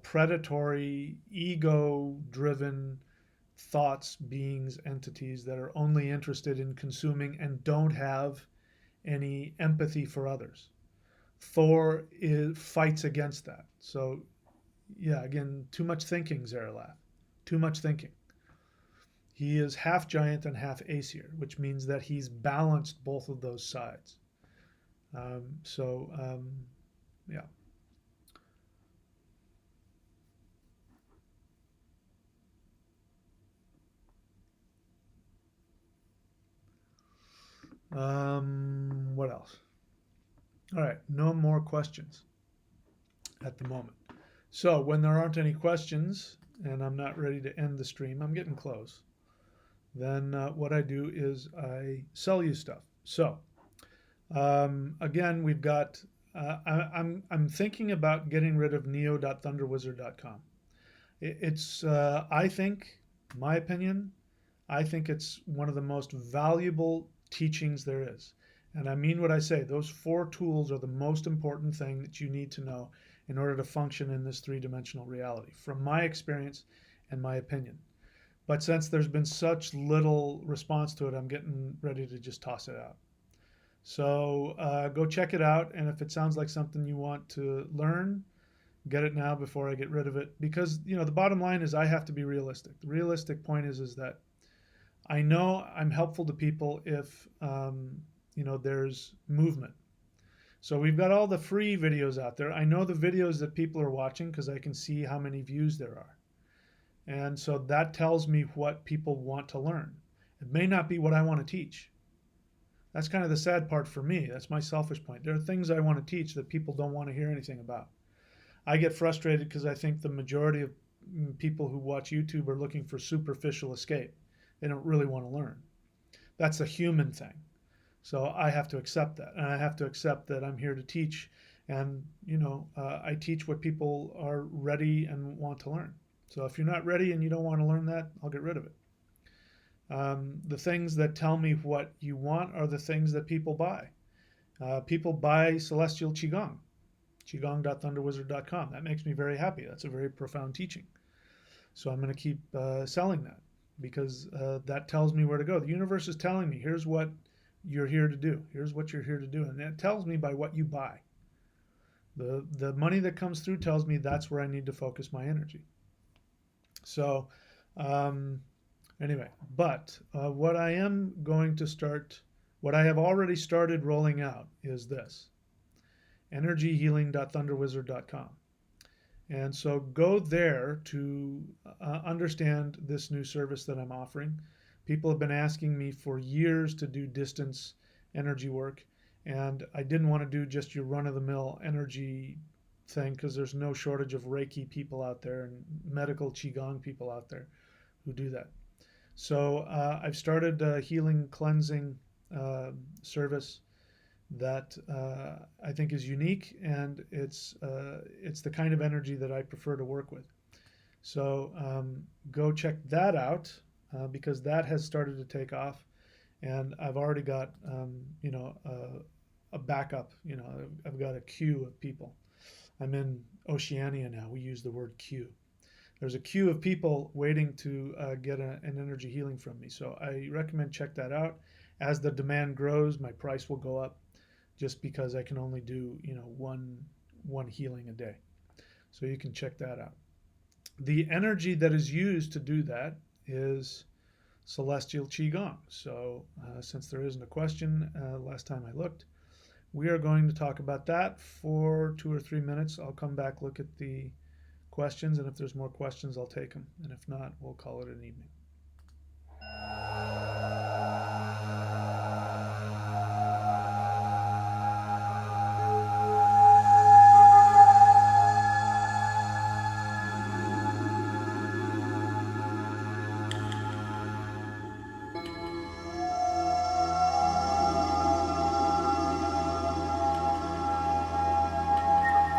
predatory, ego-driven thoughts, beings, entities that are only interested in consuming and don't have any empathy for others. Thor fights against that. So yeah, again, too much thinking, Zarelath. Too much thinking. He is half giant and half Aesir, which means that he's balanced both of those sides. Yeah. What else? All right, no more questions at the moment. So when there aren't any questions and I'm not ready to end the stream, I'm getting close. Then what I do is I sell you stuff. So again, we've got. I'm thinking about getting rid of neo.thunderwizard.com. It's I think, my opinion, I think it's one of the most valuable teachings there is. And I mean what I say. Those 4 tools are the most important thing that you need to know in order to function in this 3-dimensional reality, from my experience and my opinion. But since there's been such little response to it, I'm getting ready to just toss it out. So go check it out. And if it sounds like something you want to learn, get it now before I get rid of it. Because, the bottom line is I have to be realistic. The realistic point is that I know I'm helpful to people if, there's movement. So we've got all the free videos out there. I know the videos that people are watching because I can see how many views there are. And so that tells me what people want to learn. It may not be what I want to teach. That's kind of the sad part for me. That's my selfish point. There are things I want to teach that people don't want to hear anything about. I get frustrated because I think the majority of people who watch YouTube are looking for superficial escape. They don't really want to learn. That's a human thing. So I have to accept that. And I have to accept that I'm here to teach. And, I teach what people are ready and want to learn. So if you're not ready and you don't want to learn that, I'll get rid of it. The things that tell me what you want are the things that people buy. People buy Celestial Qi Gong, qigong.thunderwizard.com. That makes me very happy. That's a very profound teaching. So I'm going to keep selling that because that tells me where to go. The universe is telling me, here's what you're here to do. Here's what you're here to do. And it tells me by what you buy. The money that comes through tells me that's where I need to focus my energy. So anyway, but what I am going to start, what I have already started rolling out is this, energyhealing.thunderwizard.com. And so go there to understand this new service that I'm offering. People have been asking me for years to do distance energy work, and I didn't want to do just your run-of-the-mill energy thing because there's no shortage of Reiki people out there and medical Qigong people out there who do that. So I've started a healing cleansing service that I think is unique, and it's the kind of energy that I prefer to work with. So go check that out because that has started to take off, and I've already got a backup. I've got a queue of people. I'm in Oceania now. We use the word queue. There's a queue of people waiting to get an energy healing from me. So I recommend check that out. As the demand grows, my price will go up just because I can only do one healing a day. So you can check that out. The energy that is used to do that is Celestial Qi Gong. So since there isn't a question, last time I looked, we are going to talk about that for 2 or 3 minutes. I'll come back, look at the questions, and if there's more questions, I'll take them. And if not, we'll call it an evening.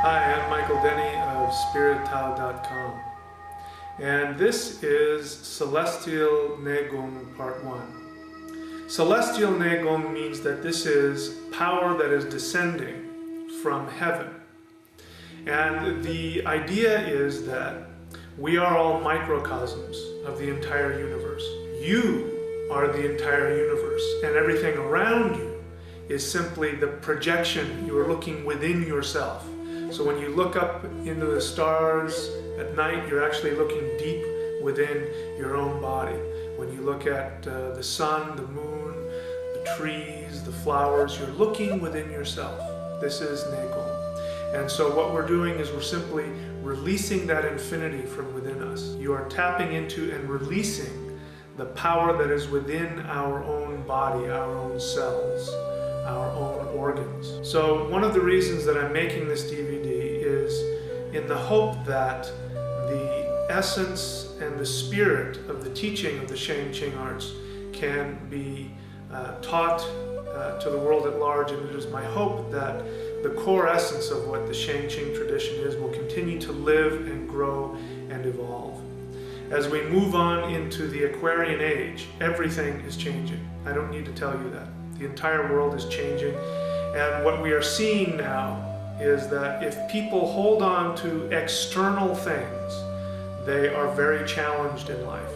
Hi, I'm Michael Denny of SpiritTao.com, and this is Celestial Negung Part 1. Celestial Negung means that this is power that is descending from heaven. And the idea is that we are all microcosms of the entire universe. You are the entire universe, and everything around you is simply the projection. You are looking within yourself. So when you look up into the stars at night, you're actually looking deep within your own body. When you look at the sun, the moon, the trees, the flowers, you're looking within yourself. This is Neko. And so what we're doing is we're simply releasing that infinity from within us. You are tapping into and releasing the power that is within our own body, our own cells, our own organs. So one of the reasons that I'm making this DVD is in the hope that the essence and the spirit of the teaching of the Shang Qing arts can be taught to the world at large, and it is my hope that the core essence of what the Shang Qing tradition is will continue to live and grow and evolve. As we move on into the Aquarian age, everything is changing. I don't need to tell you that. The entire world is changing, and what we are seeing now is that if people hold on to external things, they are very challenged in life.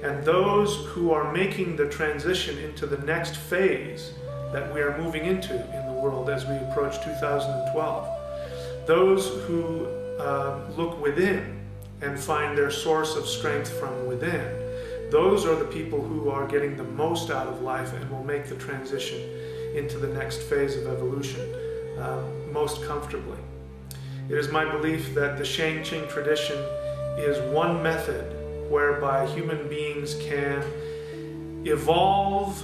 And those who are making the transition into the next phase that we are moving into in the world as we approach 2012, those who look within and find their source of strength from within, those are the people who are getting the most out of life and will make the transition into the next phase of evolution most comfortably. It is my belief that the Shang Qing tradition is one method whereby human beings can evolve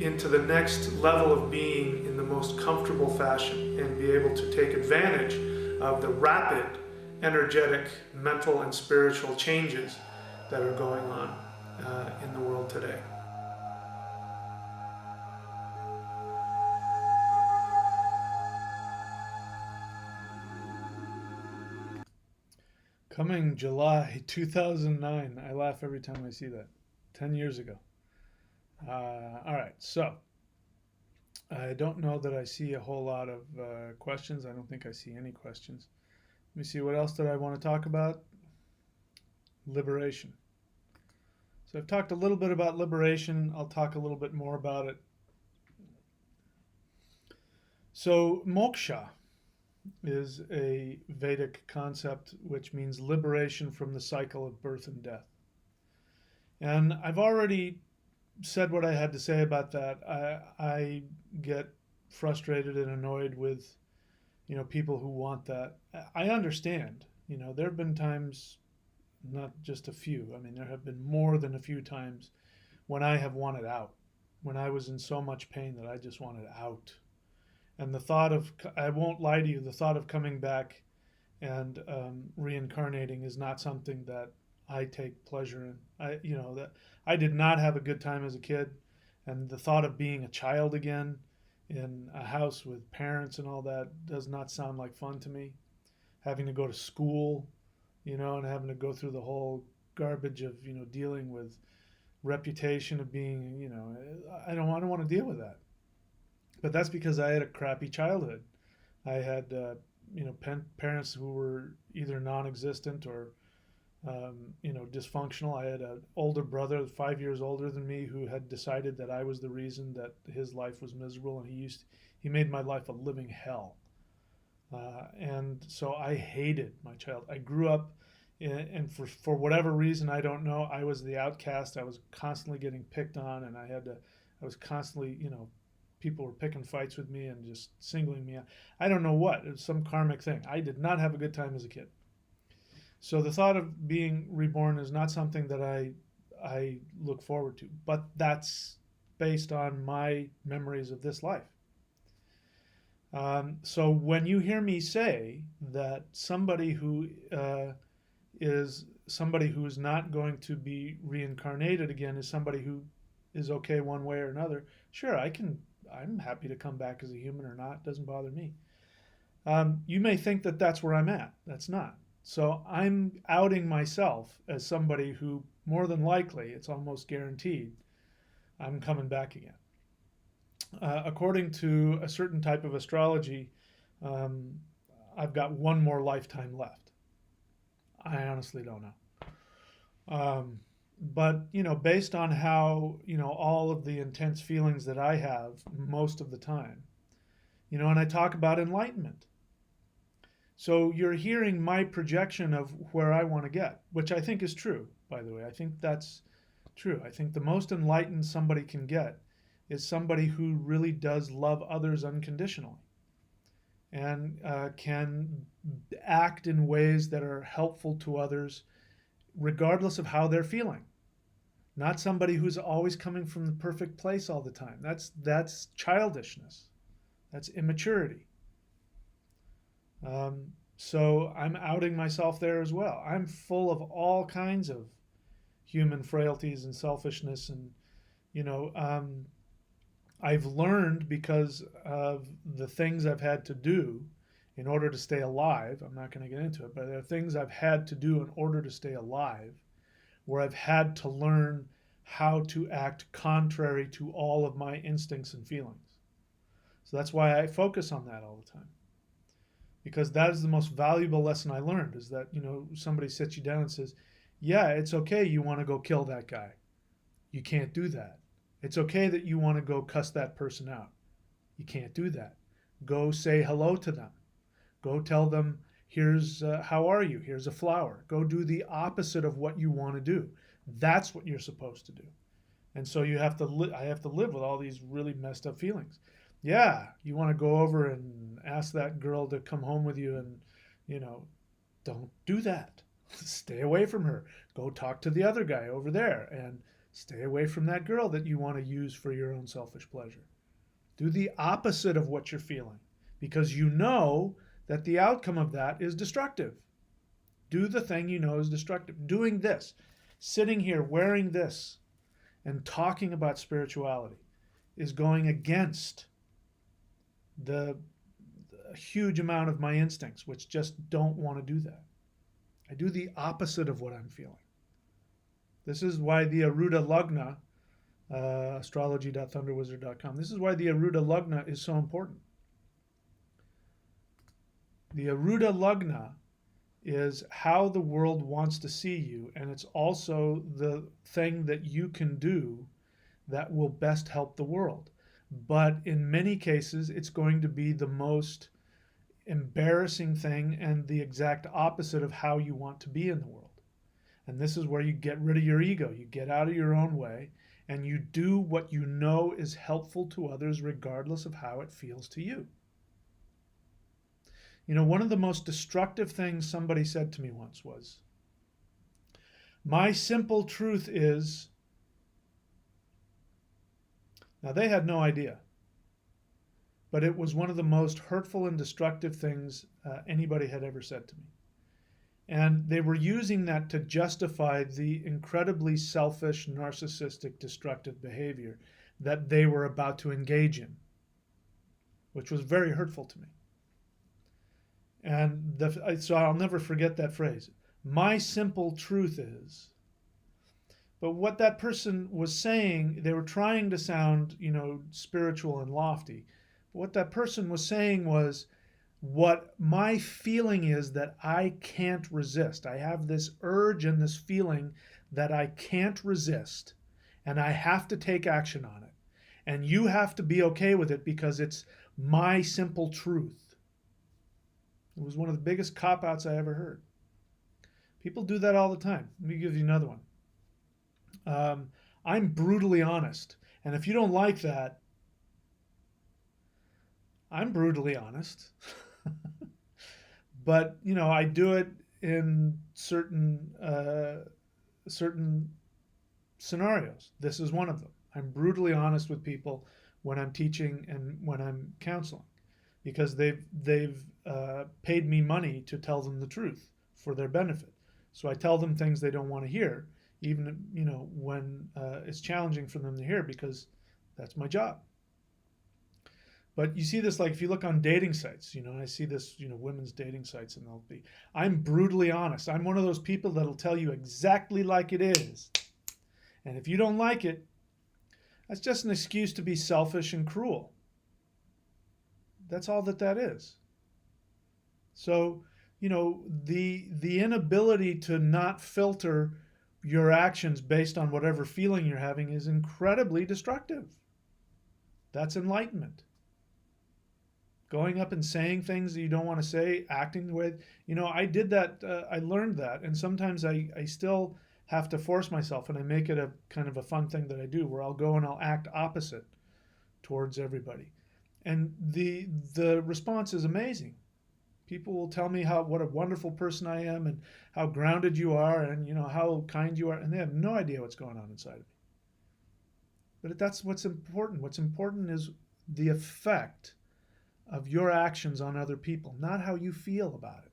into the next level of being in the most comfortable fashion and be able to take advantage of the rapid, energetic, mental, and spiritual changes that are going on in the world today. Coming July 2009. I laugh every time I see that. 10 years ago. All right, so I don't know that I see a whole lot of questions. I don't think I see any questions. Let me see, what else did I want to talk about? Liberation. So I've talked a little bit about liberation. I'll talk a little bit more about it. So moksha is a Vedic concept which means liberation from the cycle of birth and death. And I've already said what I had to say about that. I get frustrated and annoyed with, people who want that. I understand. There have been times, not just a few. I mean, there have been more than a few times when I have wanted out, when I was in so much pain that I just wanted out. And the thought of, I won't lie to you, the thought of coming back and reincarnating is not something that I take pleasure in. That I did not have a good time as a kid, and the thought of being a child again in a house with parents and all that does not sound like fun to me. Having to go to school, and having to go through the whole garbage of dealing with reputation of being, I don't want to deal with that. But that's because I had a crappy childhood. I had parents who were either non-existent or dysfunctional. I had an older brother, 5 years older than me, who had decided that I was the reason that his life was miserable, and he made my life a living hell. And so I hated my child. I grew up, and for whatever reason, I don't know, I was the outcast. I was constantly getting picked on, and I was constantly, people were picking fights with me and just singling me out. I don't know what. It was some karmic thing. I did not have a good time as a kid. So the thought of being reborn is not something that I look forward to. But that's based on my memories of this life. So when you hear me say that somebody who is not going to be reincarnated again is somebody who is okay one way or another, sure, I'm happy to come back as a human or not. It doesn't bother me. You may think that that's where I'm at. That's not. So I'm outing myself as somebody who, more than likely, it's almost guaranteed, I'm coming back again. According to a certain type of astrology, I've got one more lifetime left. I honestly don't know. but based on how all of the intense feelings that I have most of the time, and I talk about enlightenment. So you're hearing my projection of where I want to get, which I think is true, by the way. I think that's true. I think the most enlightened somebody can get is somebody who really does love others unconditionally and can act in ways that are helpful to others regardless of how they're feeling. Not somebody who's always coming from the perfect place all the time. That's childishness. That's immaturity. So I'm outing myself there as well. I'm full of all kinds of human frailties and selfishness, and you know, um, I've learned because of the things I've had to do in order to stay alive. I'm not going to get into it, but there are things I've had to do in order to stay alive where I've had to learn how to act contrary to all of my instincts and feelings. So that's why I focus on that all the time. Because that is the most valuable lesson I learned is that, somebody sits you down and says, yeah, it's okay you want to go kill that guy. You can't do that. It's okay that you want to go cuss that person out. You can't do that. Go say hello to them. Go tell them, here's how are you? Here's a flower. Go do the opposite of what you want to do. That's what you're supposed to do. And so I have to live with all these really messed up feelings. Yeah, you want to go over and ask that girl to come home with you and, you know, don't do that. Stay away from her. Go talk to the other guy over there and stay away from that girl that you want to use for your own selfish pleasure. Do the opposite of what you're feeling because you know that the outcome of that is destructive. Do the thing you know is destructive. Doing this, sitting here wearing this, and talking about spirituality is going against the huge amount of my instincts, which just don't want to do that. I do the opposite of what I'm feeling. This is why the Aruda Lagna, astrology.thunderwizard.com, this is why the Aruda Lagna is so important. The Aruda Lagna is how the world wants to see you, and it's also the thing that you can do that will best help the world. But in many cases, it's going to be the most embarrassing thing and the exact opposite of how you want to be in the world. And this is where you get rid of your ego. You get out of your own way and you do what you know is helpful to others, regardless of how it feels to you. One of the most destructive things somebody said to me once was, my simple truth is, now they had no idea, but it was one of the most hurtful and destructive things anybody had ever said to me. And they were using that to justify the incredibly selfish, narcissistic, destructive behavior that they were about to engage in, which was very hurtful to me. And so I'll never forget that phrase. My simple truth is. But what that person was saying, they were trying to sound, spiritual and lofty. But what that person was saying was, what my feeling is that I can't resist. I have this urge and this feeling that I can't resist, and I have to take action on it. And you have to be okay with it because it's my simple truth. It was one of the biggest cop-outs I ever heard. People do that all the time. Let me give you another one. I'm brutally honest. And if you don't like that, I'm brutally honest. But, I do it in certain scenarios. This is one of them. I'm brutally honest with people when I'm teaching and when I'm counseling, because they've paid me money to tell them the truth for their benefit. So I tell them things they don't want to hear, even when it's challenging for them to hear, because that's my job. But you see this, like if you look on dating sites, I see this, women's dating sites, and they'll be, I'm brutally honest. I'm one of those people that'll tell you exactly like it is. And if you don't like it, that's just an excuse to be selfish and cruel. That's all that is. So, the inability to not filter your actions based on whatever feeling you're having is incredibly destructive. That's enlightenment. Going up and saying things that you don't want to say, acting the way, I did that. I learned that. And sometimes I still have to force myself, and I make it a kind of a fun thing that I do where I'll go and I'll act opposite towards everybody. And the response is amazing. People will tell me what a wonderful person I am and how grounded you are and how kind you are, and they have no idea what's going on inside of me. But that's what's important. What's important is the effect of your actions on other people, not how you feel about it.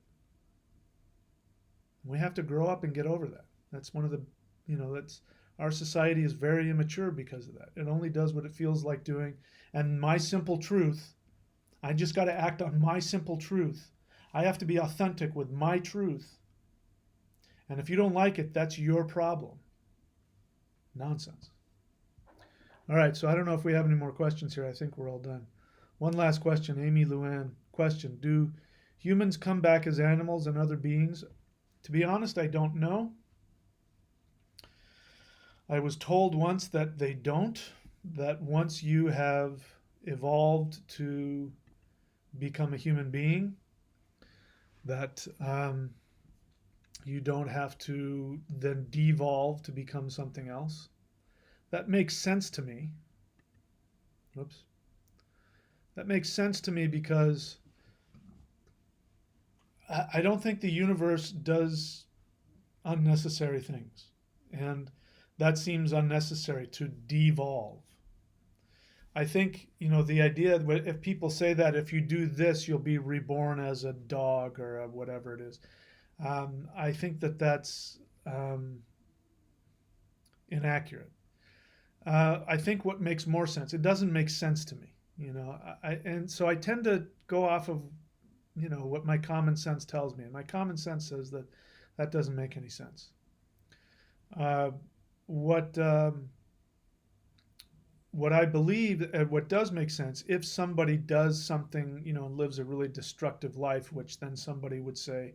We have to grow up and get over that. That's one of the, that's our society is very immature because of that. It only does what it feels like doing. And my simple truth, I just got to act on my simple truth. I have to be authentic with my truth. And if you don't like it, that's your problem. Nonsense. All right, so I don't know if we have any more questions here. I think we're all done. One last question, Amy Luann. Question: do humans come back as animals and other beings? To be honest, I don't know. I was told once that they don't, that once you have evolved to become a human being, that you don't have to then devolve to become something else. That makes sense to me. Whoops. That makes sense to me because I don't think the universe does unnecessary things. And that seems unnecessary to devolve. I think, the idea that if people say that if you do this, you'll be reborn as a dog or whatever it is, I think that's inaccurate. I think what makes more sense, it doesn't make sense to me, and so I tend to go off of, what my common sense tells me. And my common sense says that that doesn't make any sense. What what I believe, what does make sense, if somebody does something, and lives a really destructive life, which then somebody would say,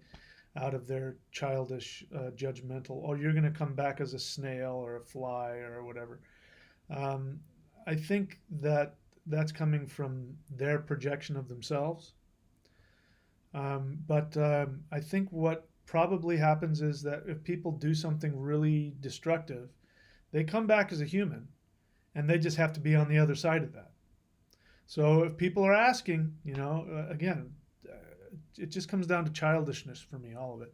out of their childish, judgmental, oh, you're going to come back as a snail or a fly or whatever. Um, I think that that's coming from their projection of themselves. But I think what probably happens is that if people do something really destructive, they come back as a human and they just have to be on the other side of that. So if people are asking, again, it just comes down to childishness for me, all of it.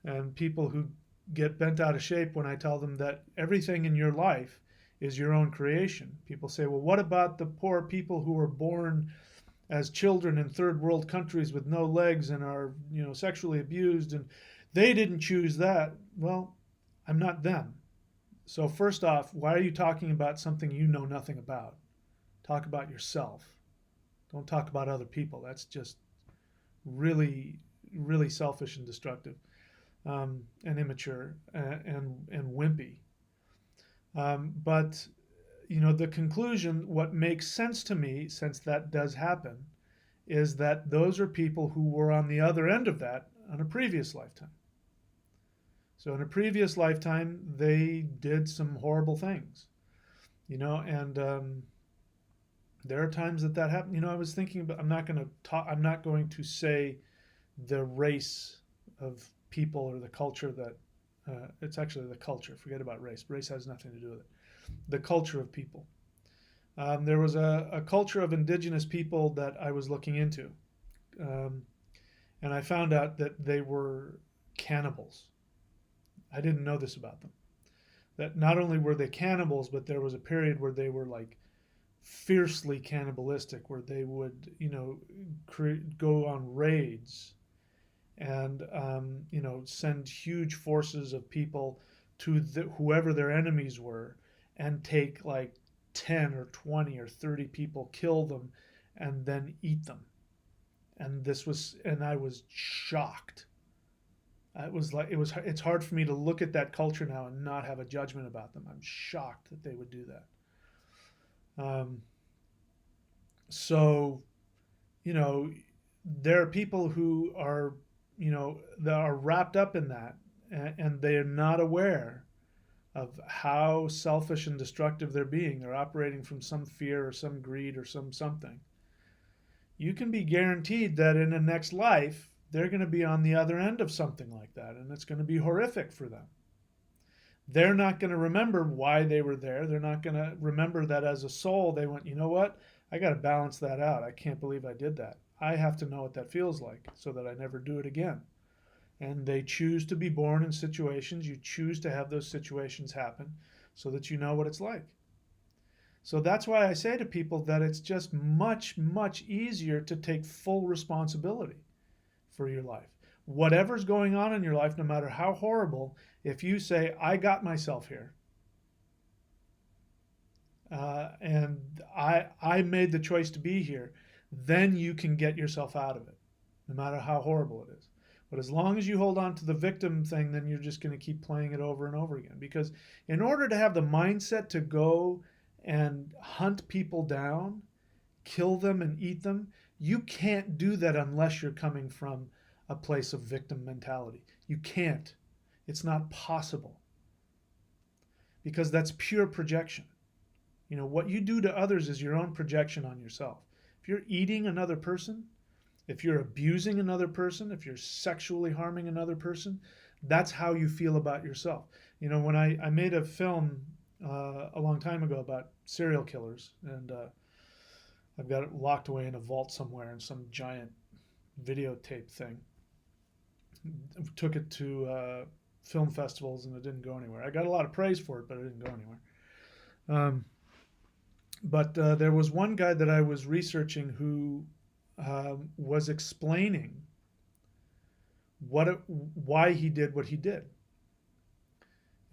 And people who get bent out of shape when I tell them that everything in your life is your own creation. People say, well, what about the poor people who were born as children in third world countries with no legs and are, sexually abused, and they didn't choose that? Well, I'm not them. So first off, why are you talking about something you know nothing about? Talk about yourself. Don't talk about other people. That's just really, really selfish and destructive, and immature, and wimpy. But the conclusion, what makes sense to me, since that does happen, is that those are people who were on the other end of that on a previous lifetime. So in a previous lifetime, they did some horrible things, and there are times that happened. I was thinking, but I'm not going to talk. I'm not going to say the race of people or the culture that. It's actually the culture. Forget about race. Race has nothing to do with it. The culture of people. There was a culture of indigenous people that I was looking into, and I found out that they were cannibals. I didn't know this about them. That not only were they cannibals, but there was a period where they were like fiercely cannibalistic, where they would, go on raids and, send huge forces of people to whoever their enemies were and take like 10 or 20 or 30 people, kill them, and then eat them. And I was shocked. It's hard for me to look at that culture now and not have a judgment about them. I'm shocked that they would do that. So, there are people who are, that are wrapped up in that, and they are not aware of how selfish and destructive they're being. They're operating from some fear or some greed or some something. You can be guaranteed that in the next life, they're going to be on the other end of something like that, and it's going to be horrific for them. They're not going to remember why they were there. They're not going to remember that as a soul, they went, you know what? I got to balance that out. I can't believe I did that. I have to know what that feels like so that I never do it again. And they choose to be born in situations. You choose to have those situations happen so that you know what it's like. So that's why I say to people that it's just much, much easier to take full responsibility for your life. Whatever's going on in your life, no matter how horrible, if you say, I got myself here, and I made the choice to be here, then you can get yourself out of it, no matter how horrible it is. But as long as you hold on to the victim thing, then you're just going to keep playing it over and over again. Because in order to have the mindset to go and hunt people down, kill them and eat them, you can't do that unless you're coming from a place of victim mentality. You can't. It's not possible. Because that's pure projection. You know, what you do to others is your own projection on yourself. If you're eating another person, if you're abusing another person, if you're sexually harming another person, that's how you feel about yourself. You know, when I made a film a long time ago about serial killers, and I've got it locked away in a vault somewhere in some giant videotape thing. Took it to film festivals and it didn't go anywhere. I got a lot of praise for it, but it didn't go anywhere. But there was one guy that I was researching who was explaining why he did what he did.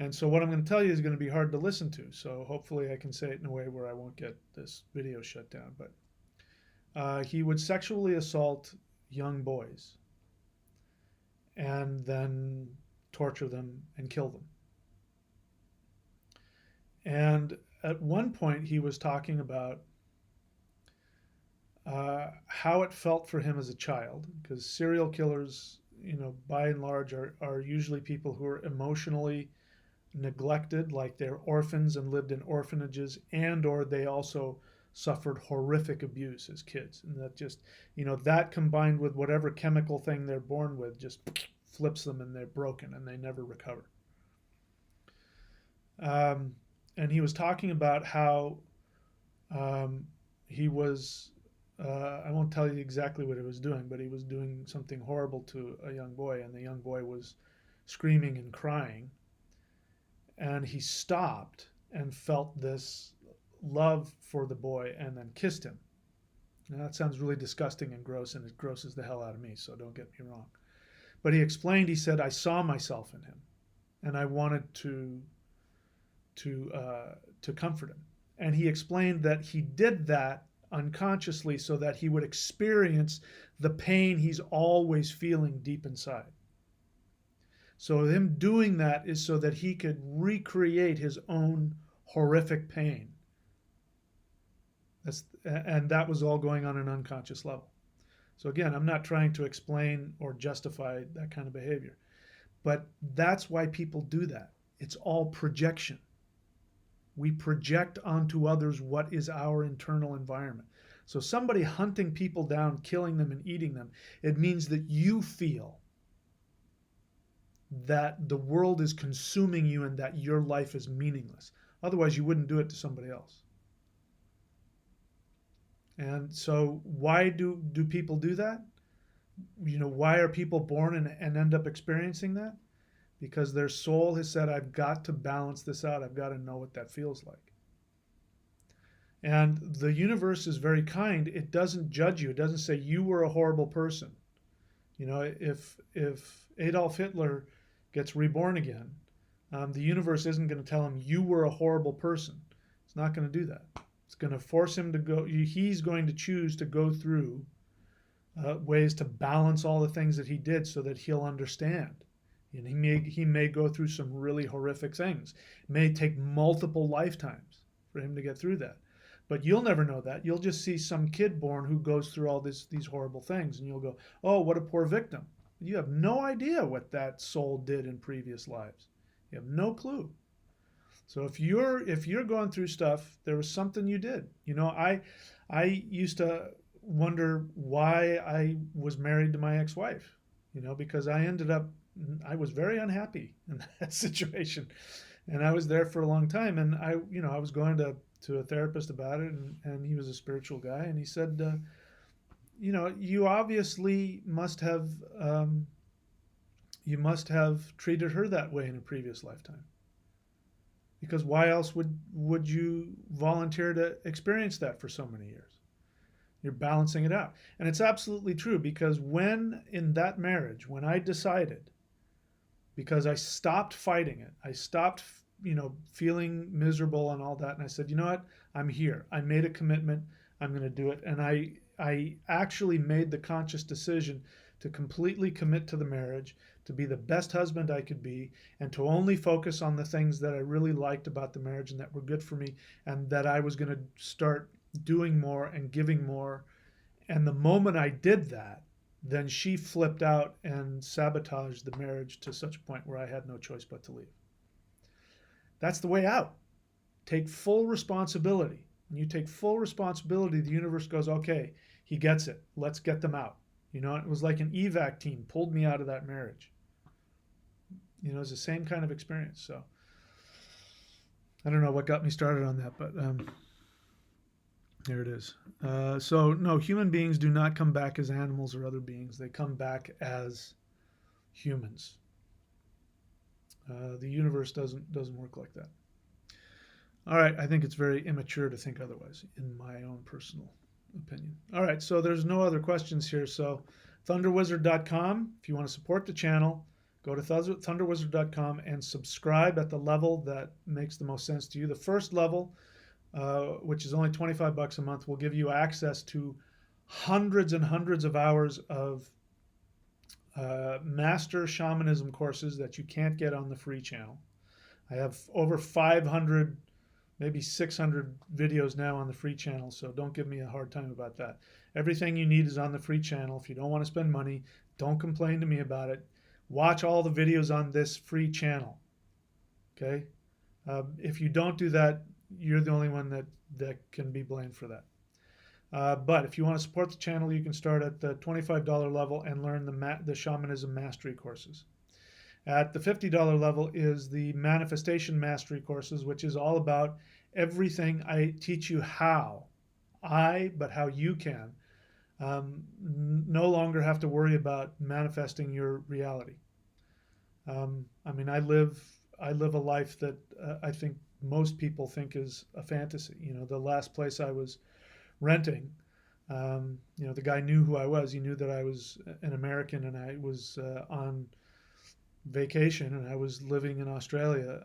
And so what I'm going to tell you is going to be hard to listen to. So hopefully I can say it in a way where I won't get this video shut down. But he would sexually assault young boys and then torture them and kill them. And at one point he was talking about how it felt for him as a child, because serial killers, you know, by and large are usually people who are emotionally neglected, like they're orphans and lived in orphanages, and or they also suffered horrific abuse as kids. And that just, you know, that combined with whatever chemical thing they're born with just flips them and they're broken and they never recover. And he was talking about how he was, I won't tell you exactly what he was doing, but he was doing something horrible to a young boy, and the young boy was screaming and crying. And he stopped and felt this love for the boy and then kissed him. Now, that sounds really disgusting and gross, and it grosses the hell out of me, so don't get me wrong. But he explained, he said, I saw myself in him, and I wanted to comfort him. And he explained that he did that unconsciously so that he would experience the pain he's always feeling deep inside. So him doing that is so that he could recreate his own horrific pain. And that was all going on an unconscious level. So again, I'm not trying to explain or justify that kind of behavior. But that's why people do that. It's all projection. We project onto others what is our internal environment. So somebody hunting people down, killing them and eating them, it means that you feel that the world is consuming you and that your life is meaningless. Otherwise, you wouldn't do it to somebody else. And so why do people do that? You know, why are people born and end up experiencing that? Because their soul has said, I've got to balance this out. I've got to know what that feels like. And the universe is very kind. It doesn't judge you. It doesn't say you were a horrible person. You know, if Adolf Hitler gets reborn again, the universe isn't going to tell him you were a horrible person. It's not going to do that. It's going to force him to go. He's going to choose to go through ways to balance all the things that he did so that he'll understand. And he may go through some really horrific things. It may take multiple lifetimes for him to get through that. But you'll never know that. You'll just see some kid born who goes through all these horrible things, and you'll go, oh, what a poor victim. You have no idea what that soul did in previous lives. You have no clue. So if you're going through stuff, there was something you did. I used to wonder why I was married to my ex-wife. Because I was very unhappy in that situation, and I was there for a long time. And I was going to a therapist about it, and he was a spiritual guy, and he said, you obviously you must have treated her that way in a previous lifetime, because why else would you volunteer to experience that for so many years? You're balancing it out. And it's absolutely true, because when in that marriage, when I decided, because I stopped fighting it, I stopped feeling miserable and all that, and I said, you know what, I'm here, I made a commitment, I'm going to do it. And I actually made the conscious decision to completely commit to the marriage, to be the best husband I could be, and to only focus on the things that I really liked about the marriage and that were good for me, and that I was going to start doing more and giving more. And the moment I did that, then she flipped out and sabotaged the marriage to such a point where I had no choice but to leave. That's the way out. Take full responsibility. When you take full responsibility, the universe goes, okay, he gets it. Let's get them out. It was like an evac team pulled me out of that marriage. It's the same kind of experience. So I don't know what got me started on that, but there it is. So no, human beings do not come back as animals or other beings. They come back as humans. The universe doesn't work like that. All right, I think it's very immature to think otherwise, in my own personal opinion. All right, so there's no other questions here. So thunderwizard.com, if you want to support the channel, go to thunderwizard.com and subscribe at the level that makes the most sense to you. The first level, which is only $25 a month, will give you access to hundreds and hundreds of hours of master shamanism courses that you can't get on the free channel. I have over 500, maybe 600 videos now on the free channel, so don't give me a hard time about that. Everything you need is on the free channel. If you don't want to spend money, don't complain to me about it. Watch all the videos on this free channel. Okay? If you don't do that, you're the only one that can be blamed for that. But if you want to support the channel, you can start at the $25 level and learn the shamanism mastery courses. At the $50 level is the manifestation mastery courses, which is all about everything I teach you how how you can no longer have to worry about manifesting your reality. I live a life that I think most people think is a fantasy. The last place I was renting, the guy knew who I was. He knew that I was an American, and I was on vacation, and I was living in Australia,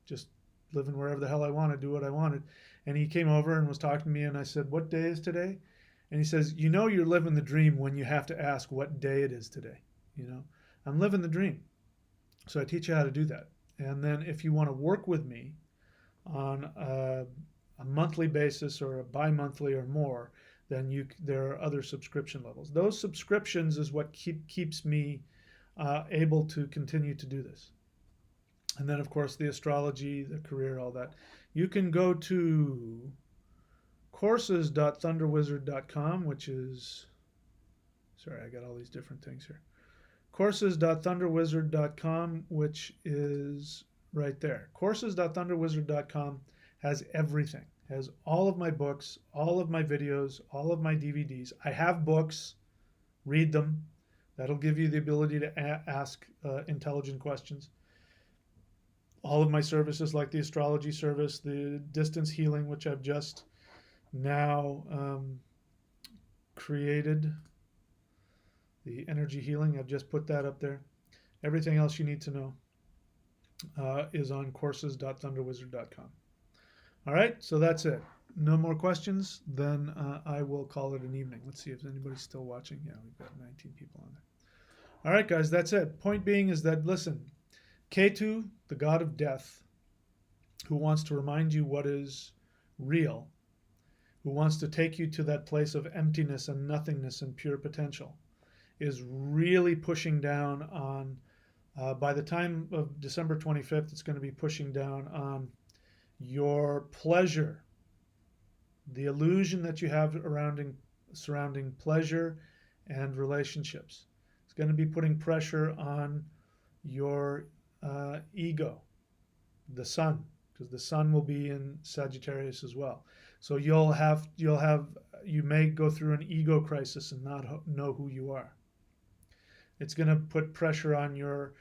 just living wherever the hell I wanted, do what I wanted. And he came over and was talking to me, and I said, "What day is today?" And he says, "You're living the dream when you have to ask what day it is today." I'm living the dream. So I teach you how to do that. And then if you want to work with me on a monthly basis or a bi-monthly or more, then there are other subscription levels. Those subscriptions is what keeps me able to continue to do this. And then, of course, the astrology, the career, all that. You can go to courses.thunderwizard.com, which is, sorry, I got all these different things here. Courses.thunderwizard.com, which is right there. Courses.thunderwizard.com has everything. Has all of my books, all of my videos, all of my DVDs. I have books. Read them. That'll give you the ability to ask intelligent questions. All of my services, like the astrology service, the distance healing, which I've just now created, the energy healing, I've just put that up there. Everything else you need to know is on courses.thunderwizard.com. All right, so that's it. No more questions, then I will call it an evening. Let's see if anybody's still watching. Yeah, we've got 19 people on there. All right, guys, that's it. Point being is that, listen, Ketu, the god of death, who wants to remind you what is real, who wants to take you to that place of emptiness and nothingness and pure potential, is really pushing down on, by the time of December 25th, it's going to be pushing down on your pleasure, the illusion that you have surrounding pleasure and relationships. It's going to be putting pressure on your ego, the sun, because the sun will be in Sagittarius as well. So you may go through an ego crisis and not know who you are. It's going to put pressure on your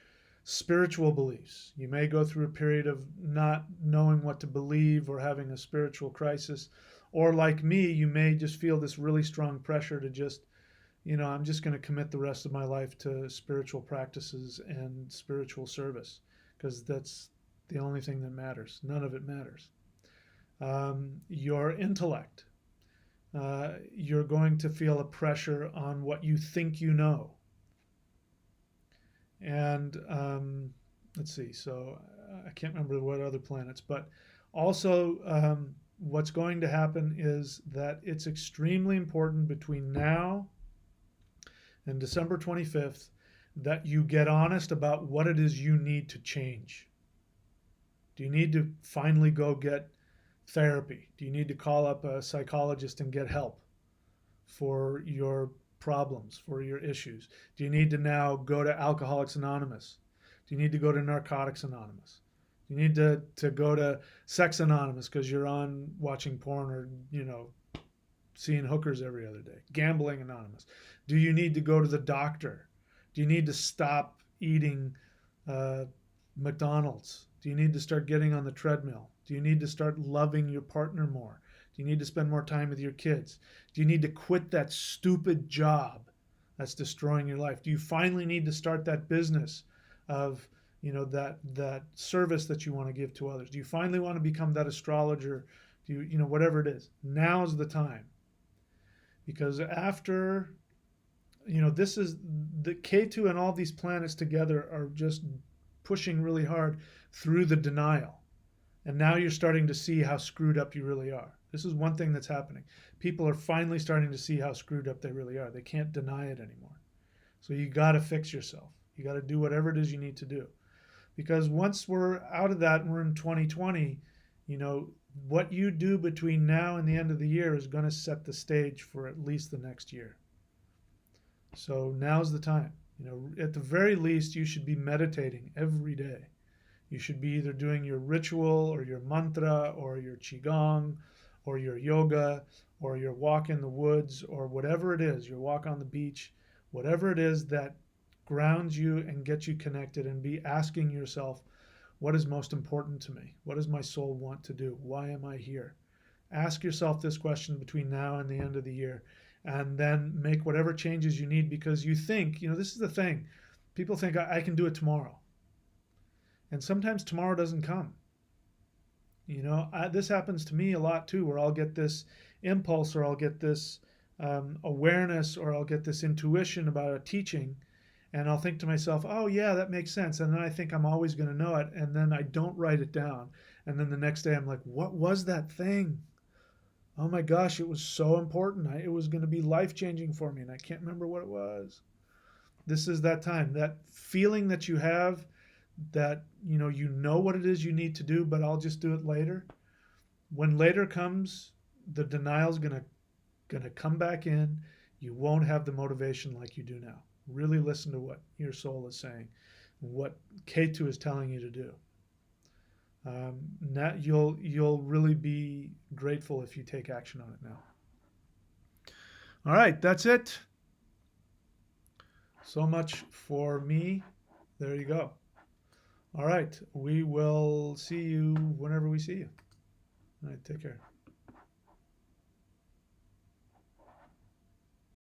spiritual beliefs. You may go through a period of not knowing what to believe or having a spiritual crisis. Or like me, you may just feel this really strong pressure to just, I'm just going to commit the rest of my life to spiritual practices and spiritual service because that's the only thing that matters. None of it matters. Your intellect. You're going to feel a pressure on what you think you know. And let's see, so I can't remember what other planets, but also what's going to happen is that it's extremely important between now and December 25th that you get honest about what it is you need to change. Do you need to finally go get therapy? Do you need to call up a psychologist and get help for your problems, for your issues? Do you need to now go to Alcoholics Anonymous? Do you need to go to Narcotics Anonymous? Do you need to go to Sex Anonymous because you're on watching porn or, seeing hookers every other day? Gambling Anonymous. Do you need to go to the doctor? Do you need to stop eating McDonald's? Do you need to start getting on the treadmill? Do you need to start loving your partner more? Do you need to spend more time with your kids? Do you need to quit that stupid job that's destroying your life? Do you finally need to start that business of, that service that you want to give to others? Do you finally want to become that astrologer? Do you, whatever it is? Now's the time. Because after, this is the Ketu and all these planets together are just pushing really hard through the denial. And now you're starting to see how screwed up you really are. This is one thing that's happening. People are finally starting to see how screwed up they really are. They can't deny it anymore. So you got to fix yourself. You got to do whatever it is you need to do. Because once we're out of that and we're in 2020, what you do between now and the end of the year is going to set the stage for at least the next year. So now's the time. At the very least, you should be meditating every day. You should be either doing your ritual or your mantra or your Qi Gong or your yoga or your walk in the woods or whatever it is, your walk on the beach, whatever it is that grounds you and gets you connected, and be asking yourself, what is most important to me? What does my soul want to do? Why am I here? Ask yourself this question between now and the end of the year, and then make whatever changes you need, because you think, this is the thing. People think I can do it tomorrow. And sometimes tomorrow doesn't come. This happens to me a lot too, where I'll get this impulse or I'll get this awareness or I'll get this intuition about a teaching, and I'll think to myself, oh yeah, that makes sense. And then I think I'm always going to know it, and then I don't write it down. And then the next day I'm like, what was that thing? Oh my gosh, it was so important. It was going to be life-changing for me, and I can't remember what it was. This is that time, that feeling that you have, that you know what it is you need to do, but I'll just do it later. When later comes, the denial's gonna come back in. You won't have the motivation like you do now. Really listen to what your soul is saying, what Ketu is telling you to do. Now you'll really be grateful if you take action on it now. All right, that's it. So much for me. There you go. All right, we will see you whenever we see you. All right, take care.